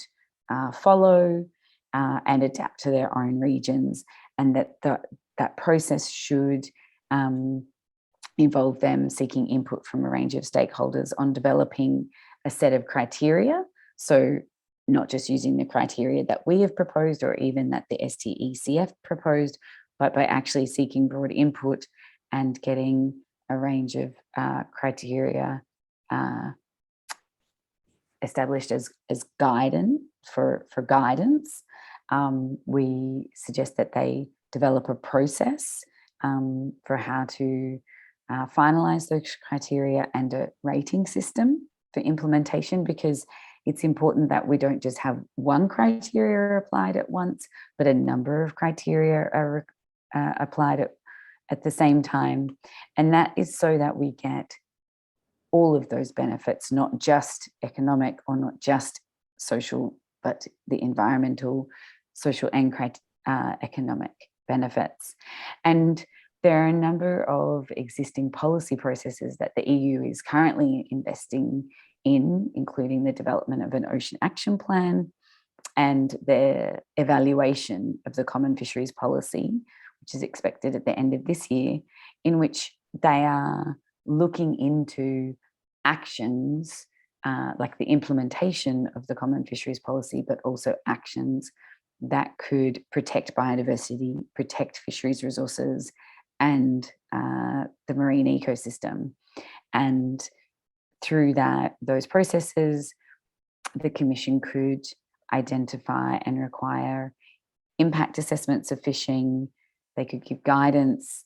follow and adapt to their own regions, and that process should involve them seeking input from a range of stakeholders on developing a set of criteria. So not just using the criteria that we have proposed or even that the STECF proposed, but by actually seeking broad input and getting a range of criteria established as guidance for guidance. We suggest that they develop a process for how to finalize those criteria and a rating system for implementation, because it's important that we don't just have one criteria applied at once, but a number of criteria are applied at the same time. And that is so that we get all of those benefits, not just economic or not just social, but the environmental, social and economic benefits. And there are a number of existing policy processes that the EU is currently investing in, including the development of an ocean action plan and the evaluation of the common fisheries policy, which is expected at the end of this year, in which they are looking into actions like the implementation of the common fisheries policy, but also actions that could protect biodiversity, protect fisheries resources, and the marine ecosystem. And through those processes, the Commission could identify and require impact assessments of fishing. They could give guidance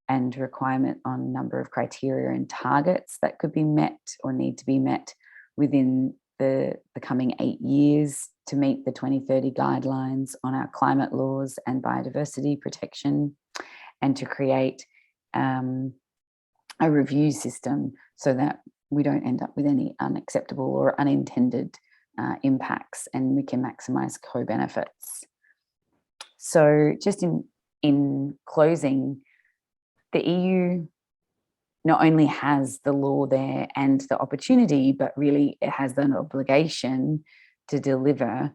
and requirement on number of criteria and targets that could be met or need to be met within the coming 8 years to meet the 2030 guidelines on our climate laws and biodiversity protection, and to create a review system so that we don't end up with any unacceptable or unintended impacts, and we can maximize co-benefits. So just in closing, the EU not only has the law there and the opportunity, but really it has an obligation to deliver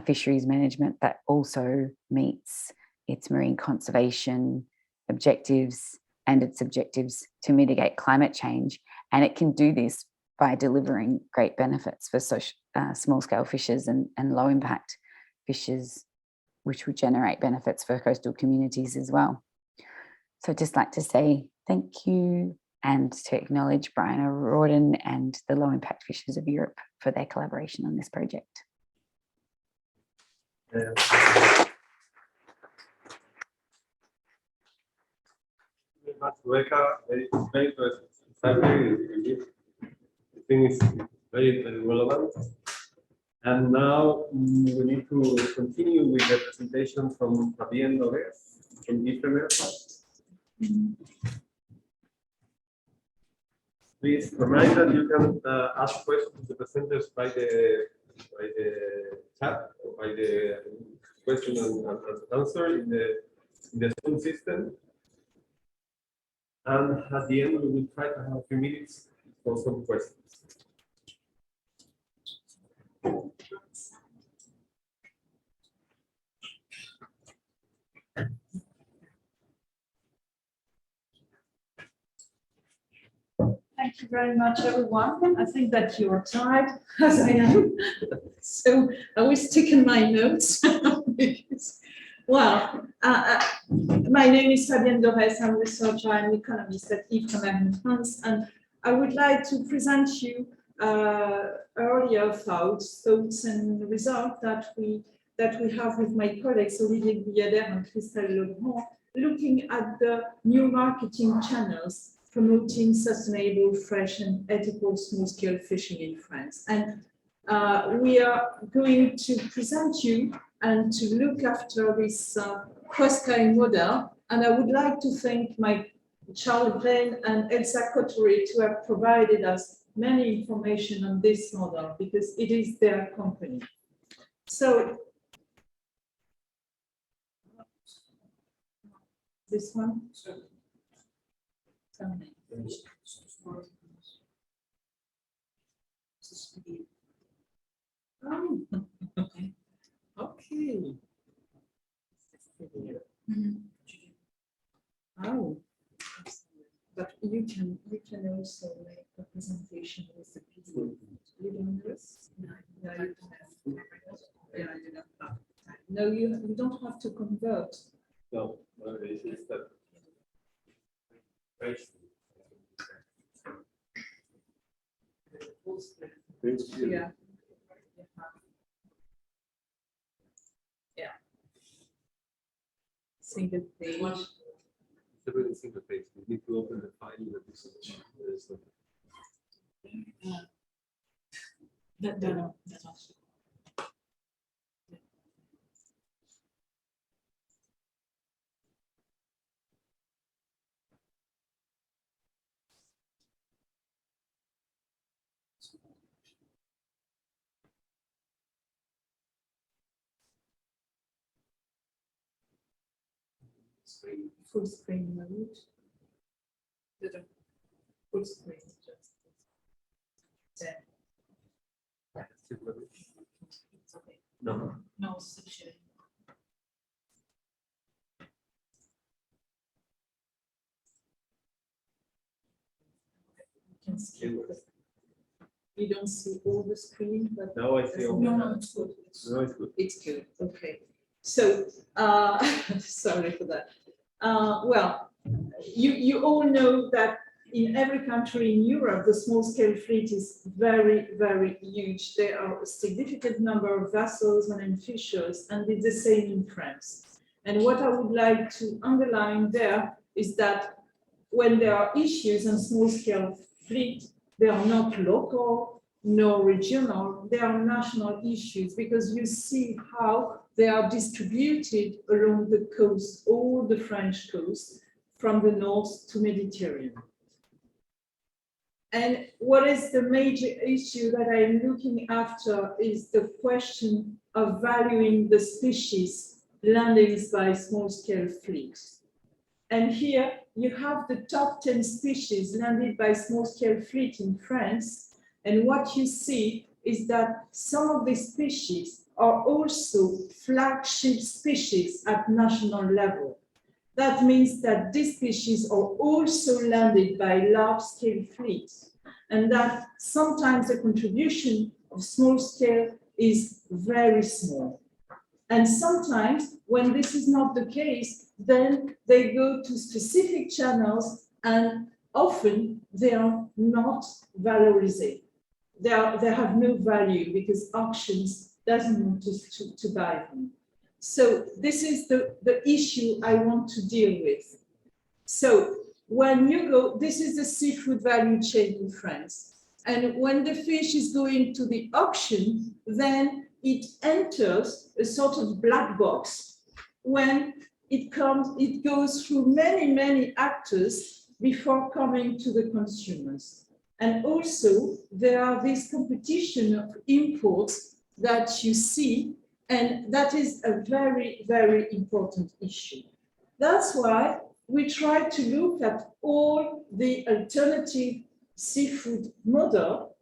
fisheries management that also meets its marine conservation objectives and its objectives to mitigate climate change. And it can do this by delivering great benefits for small-scale fishers and low-impact fishers, which would generate benefits for coastal communities as well. So I'd just like to say thank you, and to acknowledge Brian O'Riordan and the Low Impact Fishers of Europe for their collaboration on this project. Very much, Rebecca. Very interesting. I think it's very, very relevant. And now we need to continue with the presentation from Fabienne DAURES from IFREMER. Please remind that you can ask questions to the presenters by the chat or by the question and answer in the Zoom system. And at the end, we will try to have a few minutes for some questions. Thank you very much, everyone. I think that you're tired, as I am. So I will stick in my notes. Well, my name is Fabienne DAURES. I'm a researcher and economist at IFREMER in France, and I would like to present you earlier thoughts and results that we have with my colleagues Olivier Guyader and Christelle Legrand, looking at the new marketing channels promoting sustainable, fresh and ethical small-scale fishing in France. And we are going to present you and to look after this cross-cutting model. And I would like to thank my Charles Blaine and Elsa Cotteri to have provided us many information on this model because it is their company. So this one. Oh, okay. Oh, but you can also make a presentation with the people. You don't do this? No, you don't have. Yeah, you don't have. No, you don't have to convert. No, it's that. Yeah. Yeah. Single page. Really single page. We need to open the file that is That's also. Full screen mode. Full screen just. No. No section. You can see. You don't see all the screen, but Now I see all. no, it's good. No, it's good. It's good. Okay. So, sorry for that. Well, you all know that in every country in Europe, the small-scale fleet is very, very huge. There are a significant number of vessels and fishers, and it's the same in France. And what I would like to underline there is that when there are issues on small-scale fleet, they are not local, nor regional, they are national issues, because you see how they are distributed along the coast, all the French coast, from the north to Mediterranean. And what is the major issue that I'm looking after is the question of valuing the species landings by small-scale fleets. And here you have the top 10 species landed by small-scale fleet in France. And what you see is that some of these species are also flagship species at national level. That means that these species are also landed by large-scale fleets, and that sometimes the contribution of small-scale is very small. And sometimes, when this is not the case, then they go to specific channels, and often they are not valorized. They have no value because auctions doesn't want to buy them. So this is the issue I want to deal with. So when you go, this is the seafood value chain in France. And when the fish is going to the auction, then it enters a sort of black box. When it goes through many, many actors before coming to the consumers. And also there are this competition of imports that you see, and that is a very, very important issue. That's why we try to look at all the alternative seafood model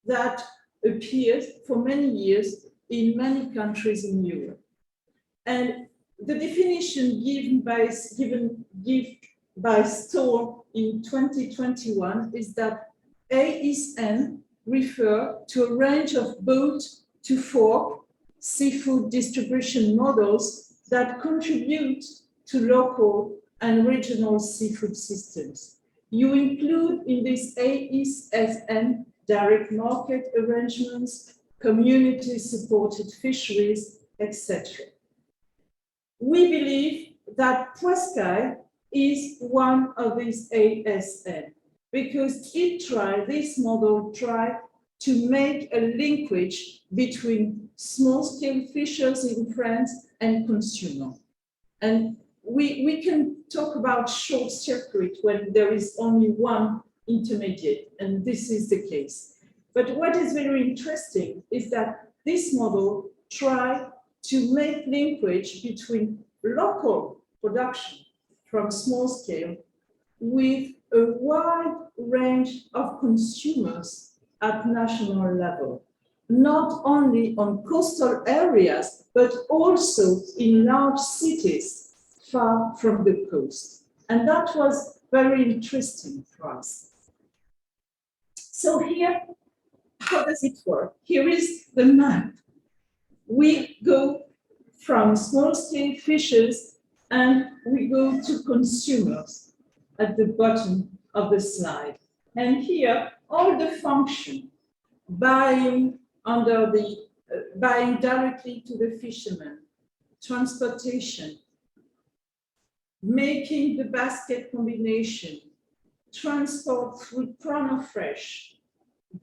that appears for many years in many countries in Europe. And the definition given by Stoll in 2021 is that ASN refer to a range of boat to fork seafood distribution models that contribute to local and regional seafood systems. You include in this ASN direct market arrangements, community-supported fisheries, etc. We believe that Pascual is one of these ASN because this model tried to make a linkage between small-scale fishers in France and consumer. And we can talk about short circuit when there is only one intermediate, and this is the case. But what is very interesting is that this model tried to make linkage between local production from small scale with a wide range of consumers at national level, not only on coastal areas, but also in large cities far from the coast. And that was very interesting for us. So here, how does it work? Here is the map. We go from small-scale fishers and we go to consumers at the bottom of the slide. And here, all the function, buying directly to the fisherman, transportation, making the basket combination, transport through prana fresh,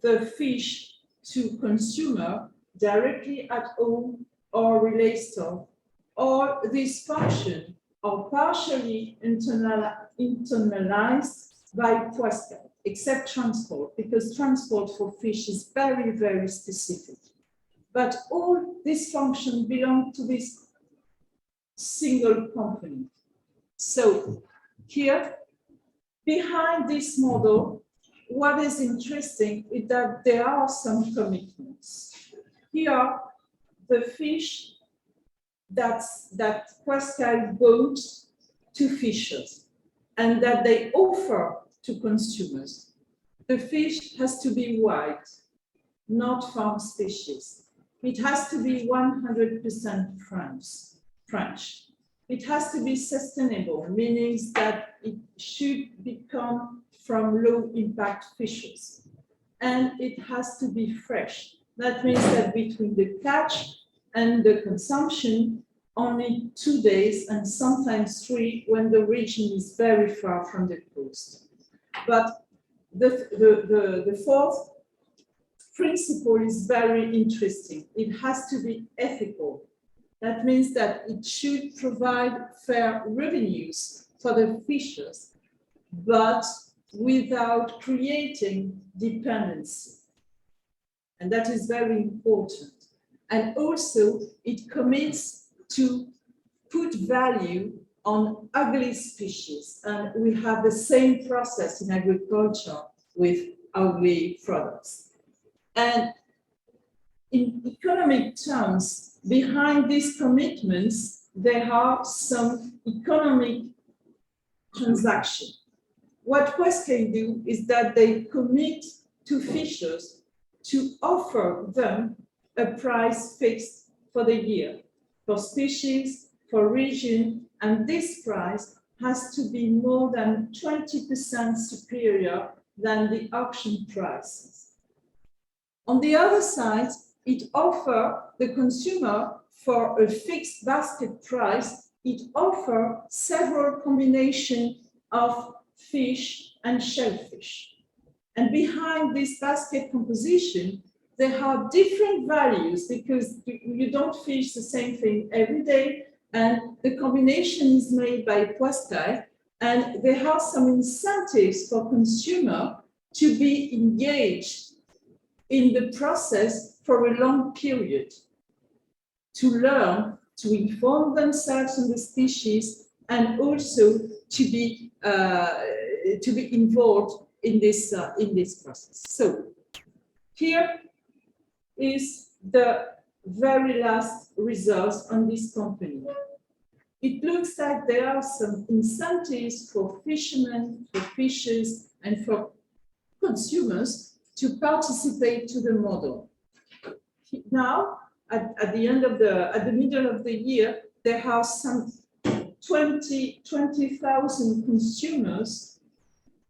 the fish to consumer directly at home or relay store, or this function are partially internalized by Pascual, except transport, because transport for fish is very, very specific. But all these functions belong to this single company. So here, behind this model, what is interesting is that there are some commitments. Here, the fish that Pascual bought to fishers and that they offer to consumers. The fish has to be white, not farm species. It has to be 100% French. It has to be sustainable, meaning that it should come from low impact fishes. And it has to be fresh. That means that between the catch and the consumption, only 2 days and sometimes 3 when the region is very far from the coast. But the fourth principle is very interesting. It has to be ethical. That means that it should provide fair revenues for the fishers, but without creating dependency. And that is very important. And also, it commits to put value on ugly species. And we have the same process in agriculture with ugly products. And in economic terms, behind these commitments, there are some economic transactions. What Pascual do is that they commit to fishers to offer them a price fixed for the year, for species, for region, and this price has to be more than 20% superior than the auction prices. On the other side, it offers the consumer for a fixed basket price, it offers several combinations of fish and shellfish. And behind this basket composition, there are different values because you don't fish the same thing every day, and the combination is made by Pascual, and there are some incentives for consumer to be engaged in the process for a long period, to learn, to inform themselves on the species, and also to be involved in this process. So here is the very last results on this company. It looks like there are some incentives for fishermen, for fishers, and for consumers to participate to the model. Now, at the middle of the year, there are some 20,000 consumers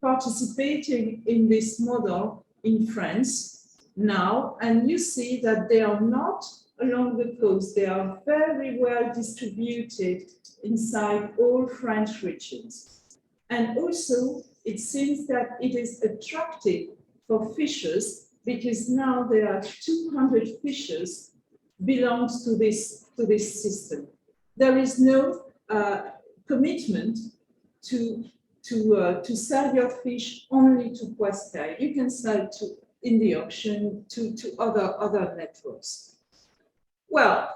participating in this model in France now, and you see that they are not along the coast. They are very well distributed inside all French regions. And also, it seems that it is attractive for fishers because now there are 200 fishers belongs to this system. There is no commitment to sell your fish only to Pascual. You can sell in the auction to other networks. Well,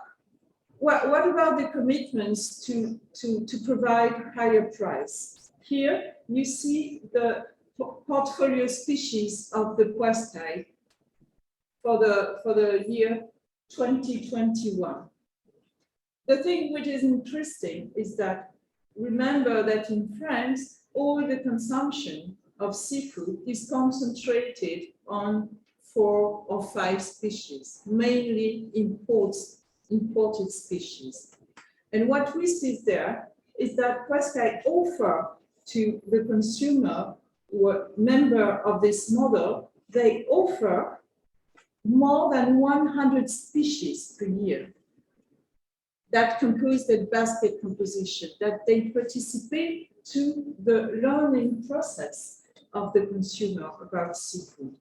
what about the commitments to provide higher price? Here you see the portfolio species of the Pascual for the year 2021. The thing which is interesting is that remember that in France, all the consumption of seafood is concentrated on 4 or 5 species, mainly imported species. And what we see there is that Pascual offer to the consumer who are member of this model, they offer more than 100 species per year that compose the basket composition, that they participate to the learning process of the consumer about seafood.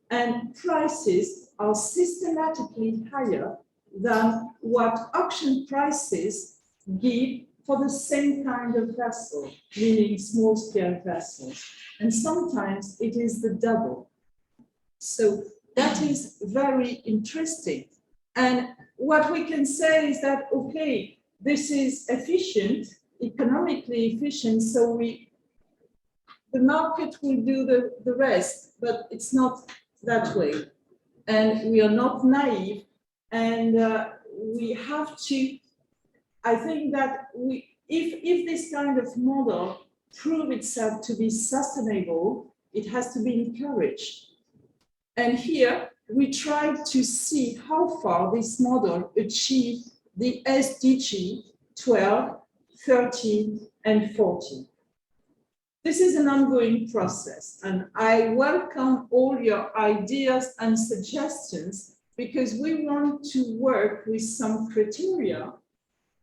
And prices are systematically higher than what auction prices give for the same kind of vessel, meaning small-scale vessels. And sometimes it is the double. So that is very interesting. And what we can say is that, okay, this is efficient, economically efficient, so the market will do the rest, but it's not that way. And we are not naive, and we have to, I think that if this kind of model prove itself to be sustainable, it has to be encouraged. And here we try to see how far this model achieved the SDG 12, 13, and 14. This is an ongoing process, and I welcome all your ideas and suggestions because we want to work with some criteria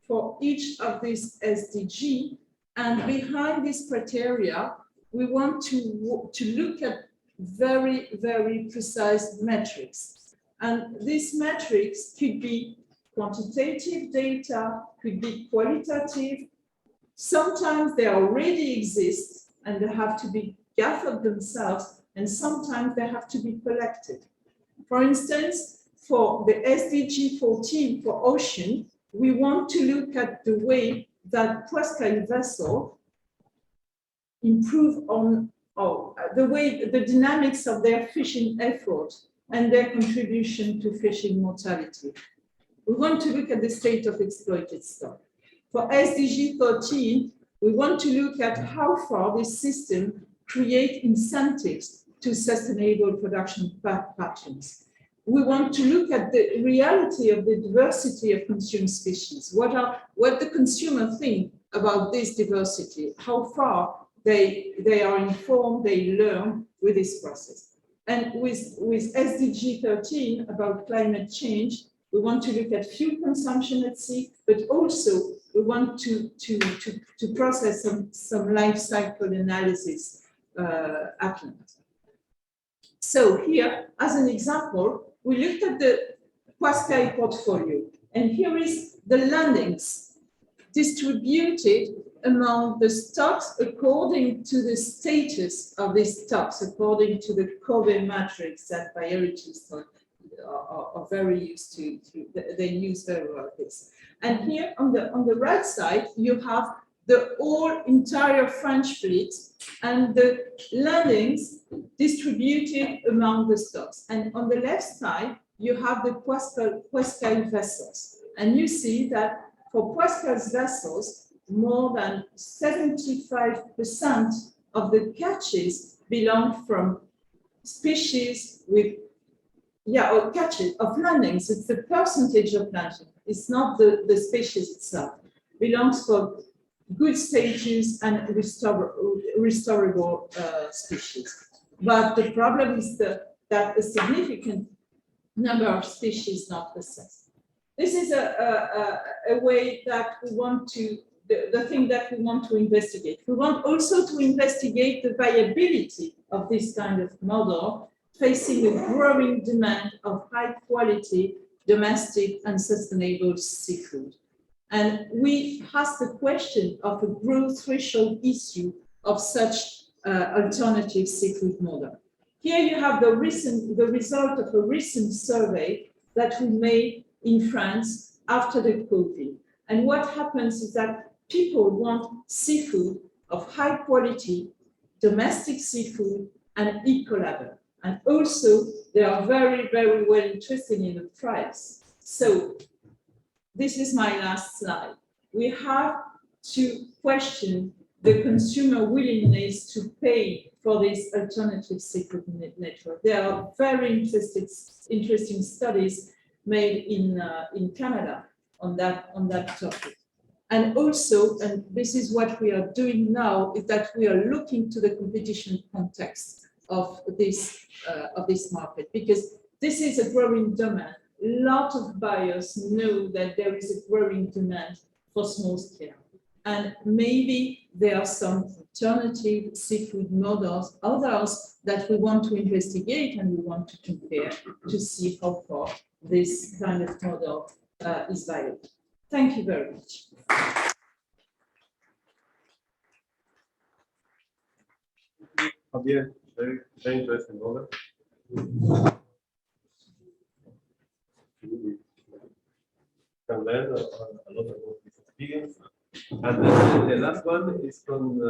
for each of these SDG, and behind these criteria, we want to look at very, very precise metrics. And these metrics could be quantitative data, could be qualitative. Sometimes they already exist and they have to be gathered themselves, and sometimes they have to be collected. For instance, for the SDG 14 for ocean, we want to look at the way that Pascual vessel improve on the dynamics of their fishing effort and their contribution to fishing mortality. We want to look at the state of exploited stock. For SDG 13, we want to look at how far this system creates incentives to sustainable production patterns. We want to look at the reality of the diversity of consumed species. What the consumer think about this diversity, how far they are informed, they learn with this process. And with SDG 13 about climate change, we want to look at fuel consumption at sea, but also we want to process some life cycle analysis at land. So here, as an example, we looked at the Pascual portfolio, and here is the landings distributed among the stocks according to the status of these stocks, according to the Kobe matrix that biologists are very used to. They use very well this. And here on the right side, you have the whole entire French fleet and the landings distributed among the stocks. And on the left side, you have the Pascual vessels. And you see that for Pascual's vessels, more than 75% of the catches belong from species with, or catches of landings. It's the percentage of landing. It's not the species itself. Belongs for good stages and restorable species. But the problem is the that a significant number of species not assessed. This is a way that we want to, the thing that we want to investigate. We want also to investigate the viability of this kind of model facing a growing demand of high quality, domestic and sustainable seafood. And we asked the question of a growth threshold issue of such alternative seafood model. Here you have the result of a recent survey that we made in France after the COVID. And what happens is that people want seafood of high quality, domestic seafood and eco-label. And also they are very, very well interested in the price. So this is my last slide. We have to question the consumer willingness to pay for this alternative seafood network. There are very interesting studies made in Canada on that topic. And also, and this is what we are doing now, is that we are looking to the competition context of this market, because this is a growing demand. A lot of buyers know that there is a growing demand for small scale. And maybe there are some alternative seafood models, others that we want to investigate and we want to compare to see how far this kind of model is viable. Thank you very much. Fabienne, very interesting model. You can learn a lot about this experience. And then the last one is from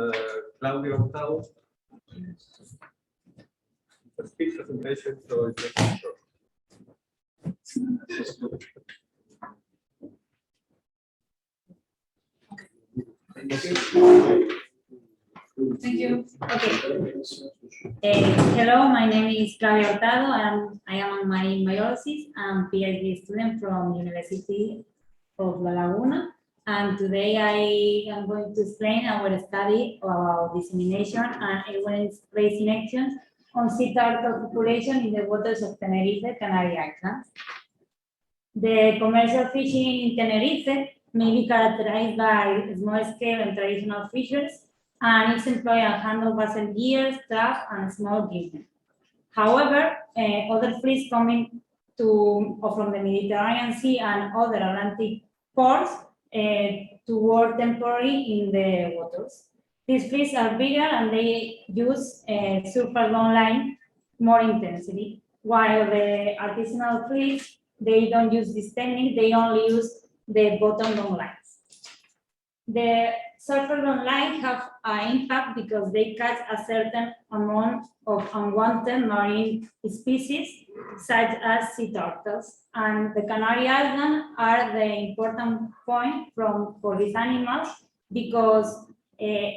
Claudia Hurtado. It's a speech presentation, so it's just short. Thank you. Okay. Hello, my name is Claudia Hurtado. I am a marine biologist and PhD student from University of Laguna. And today I am going to explain our study about dissemination and awareness-raising actions on sea turtle population in the waters of Tenerife, Canary Islands. The commercial fishing in Tenerife may be characterized by small-scale and traditional fisheries, and it's employed and handled vessel gears, traps, and small gillnets. However, other fleets coming from the Mediterranean Sea and other Atlantic ports to work temporarily in the waters. These fleets are bigger and they use surface long line more intensely, while the artisanal fleets, they don't use this technique, they only use the bottom long lines. The surface long lines have an impact because they catch a certain amount of unwanted marine species, such as sea turtles. And the Canary Islands are the important point for these animals because it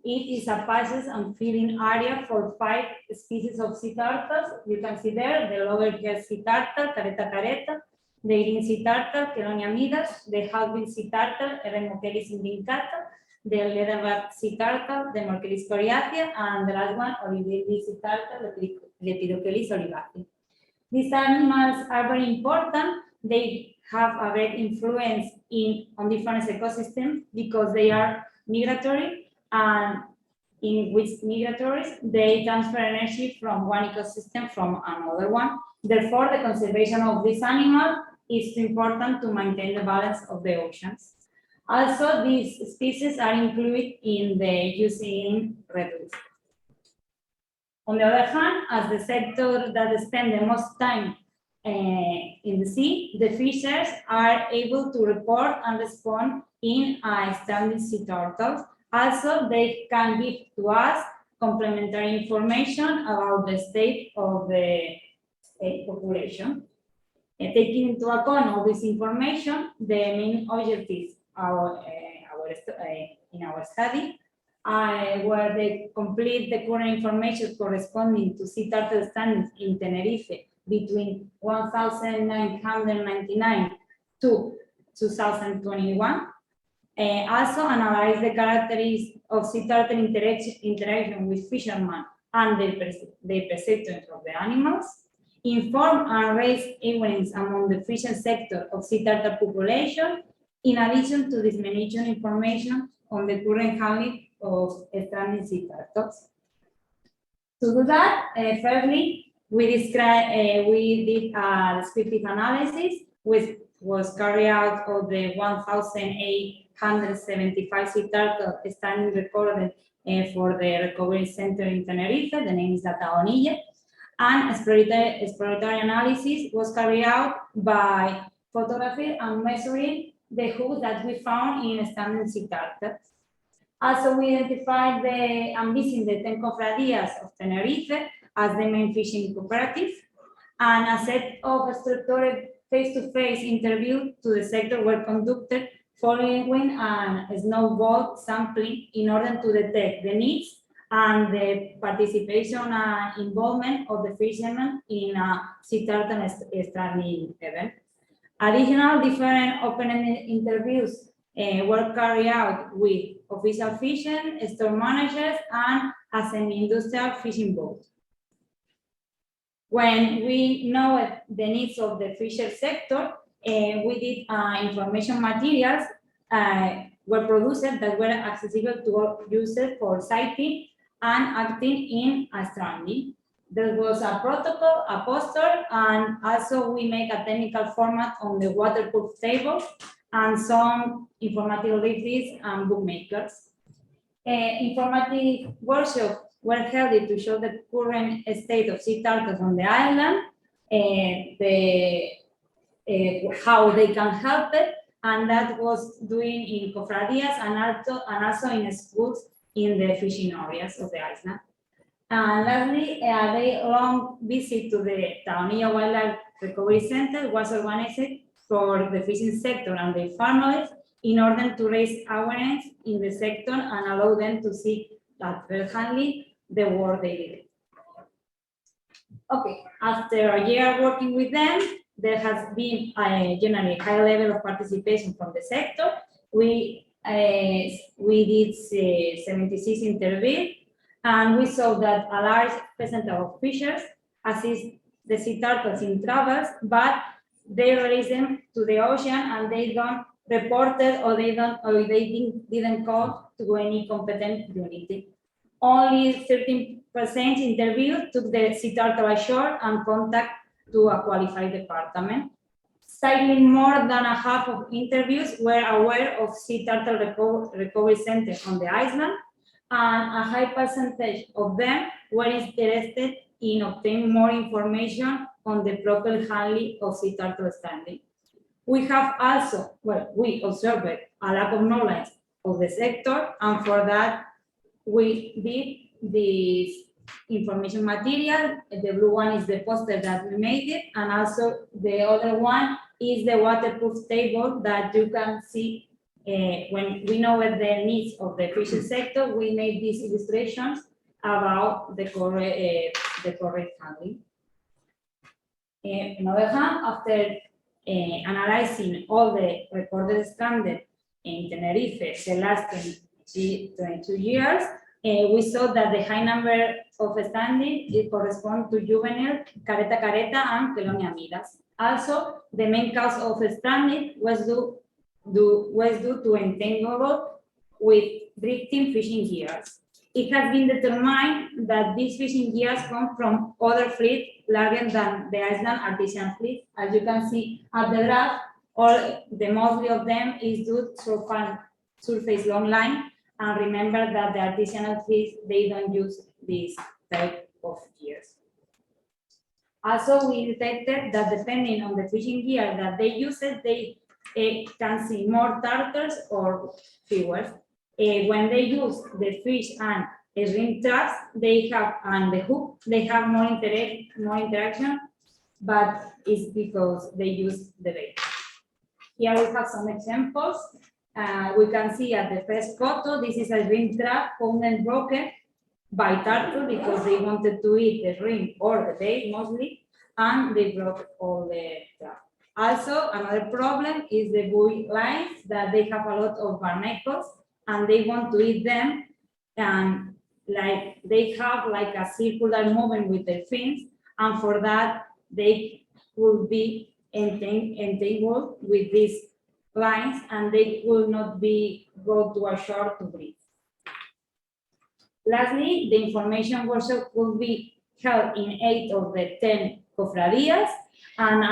is a passes and feeding area for 5 species of sea turtles. You can see there the lower sea turtle, Careta careta, the eating sea turtle, Chelonia midas, the half-bill sea turtle, Eremochelis imbrincata, the leatherback sea turtle, the Morchelis coriacea, and the last one, Olivilli sea turtle, Lepidopellis olivacea. These animals are very important. They have a great influence on different ecosystems because they are migratory, and in which migratories, they transfer energy from one ecosystem from another one. Therefore, the conservation of this animal is important to maintain the balance of the oceans. Also, these species are included in the UCN red list. On the other hand, as the sector that spend the most time in the sea, the fishers are able to report and respond in stranded sea turtles. Also, they can give to us complementary information about the state of the population. Taking into account all this information, the main objectives in our study were they complete the current information corresponding to sea turtle standings in Tenerife between 1999 to 2021. Also analyze the characteristics of sea turtle interaction with fishermen and the perception of the animals, inform and raise awareness among the fishing sector of sea turtle population, in addition to dissemination information on the current handling of stranded sea turtles. To do that, firstly, we did a descriptive analysis, which was carried out of the 1,875 sea turtles standing recorded for the recovery center in Tenerife. The name is Data Onille. And exploratory analysis was carried out by photography and measuring the hooks that we found in standing sea turtles. Also, we identified and visited the 10 cofradías of Tenerife as the main fishing cooperative, and a set of structured face-to-face interviews to the sector were conducted following a snowball sampling in order to detect the needs and the participation and involvement of the fishermen in a sea turtle stranding event. Additional different open-ended interviews were carried out with official fishing, store managers, and a semi-industrial fishing boat. When we know the needs of the fisher sector, we did information materials were produced that were accessible to users for sighting and acting in a stranding. There was a protocol, a poster, and also we make a technical format on the waterproof table and some informative leaflets and bookmakers. Informative workshops were held to show the current state of sea turtles on the island, how they can help it, and that was doing in cofradías and also in schools in the fishing areas of the island. And lastly, a day-long visit to the Taonilla Wildlife Recovery Center was organized for the fishing sector and their families in order to raise awareness in the sector and allow them to see that firsthand the work they did. Okay, after a year working with them, there has been a generally high level of participation from the sector. We did 76 interviews, and we saw that a large percentage of fishers assist the sea turtles in travels, but they release them to the ocean and they don't report it, or they didn't call to any competent unit. Only 13% interviews took the sea turtle ashore and contact to a qualified department. Slightly more than a half of interviews were aware of sea turtle recovery center on the island, and a high percentage of them were interested in obtaining more information on the proper handling of sea turtle stranding. We have also, we observed a lack of knowledge of the sector, and for that we did this information material. The blue one is the poster that we made it, and also the other one is the waterproof table that you can see. When we know the needs of the fishing sector, we made these illustrations about the correct handling. On the other hand, after analyzing all the recorded stranded in Tenerife the last 22 years, we saw that the high number of stranded correspond to juvenile careta and Chelonia midas. Also, the main cause of stranded was due to entanglement with drifting fishing gears. It has been determined that these fishing gears come from other fleets larger than the Iceland artisan fleet. As you can see at the graph, the mostly of them is due to surface long line. And remember that the artisanal fleets, they don't use this type of gears. Also, we detected that depending on the fishing gear that they use, they can see more turtles or fewer. When they use the fish and shrimp traps, they have, and the hook, they have more interaction, but it's because they use the bait. Here we have some examples. We can see at the first photo, this is a shrimp trap found and broken by turtle because they wanted to eat the shrimp or the bait mostly, and they broke all the trap. Also, another problem is the buoy lines, that they have a lot of barnacles and they want to eat them, and like they have like a circular movement with their fins, and for that they will be entangled with these lines, and they will not be go to a shore to breathe. Lastly, the information workshop will be held in 8 of the 10 cofradías, and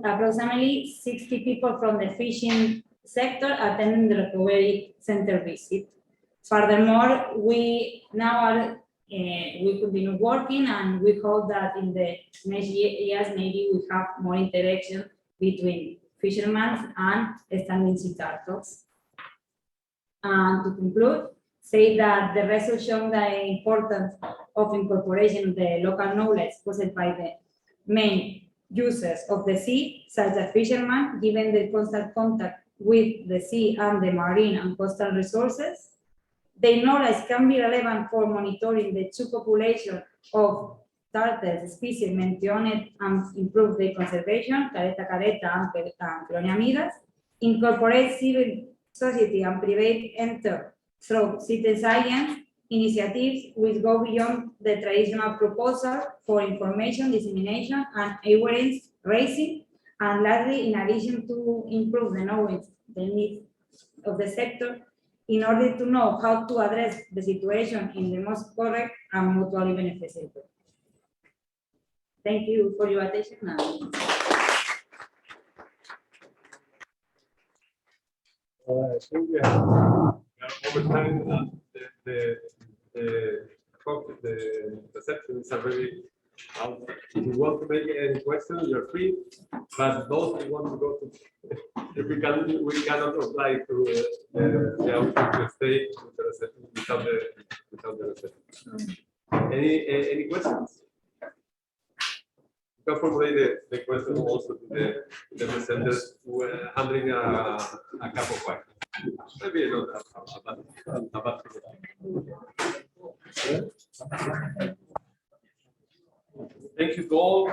approximately 60 people from the fishing sector attending the recovery center visit. Furthermore, we now are we continue working, and we hope that in the next years maybe we have more interaction between fishermen and standing sea turtles. And to conclude, say that the results show the importance of incorporation of the local knowledge possessed by the main users of the sea, such as fishermen, given the constant contact with the sea and the marine and coastal resources. The knowledge can be relevant for monitoring the two populations of turtle species mentioned and improve their conservation, careta careta and Colonia amigas, incorporate civil society and private enter through citizen science initiatives which go beyond the traditional proposal for information dissemination and awareness raising, and lastly, in addition to improve the knowledge, the needs of the sector, in order to know how to address the situation in the most correct and mutually beneficial way. Thank you for your attention. I think we are over time. The reception is already out. If you want to make any questions, you're free. But those who want to go to, we cannot apply to the output to stay with the reception without the reception. Any questions? You can formulate the question also to the presenters who are handling a cup of wine. Maybe not a bad Thank you to all.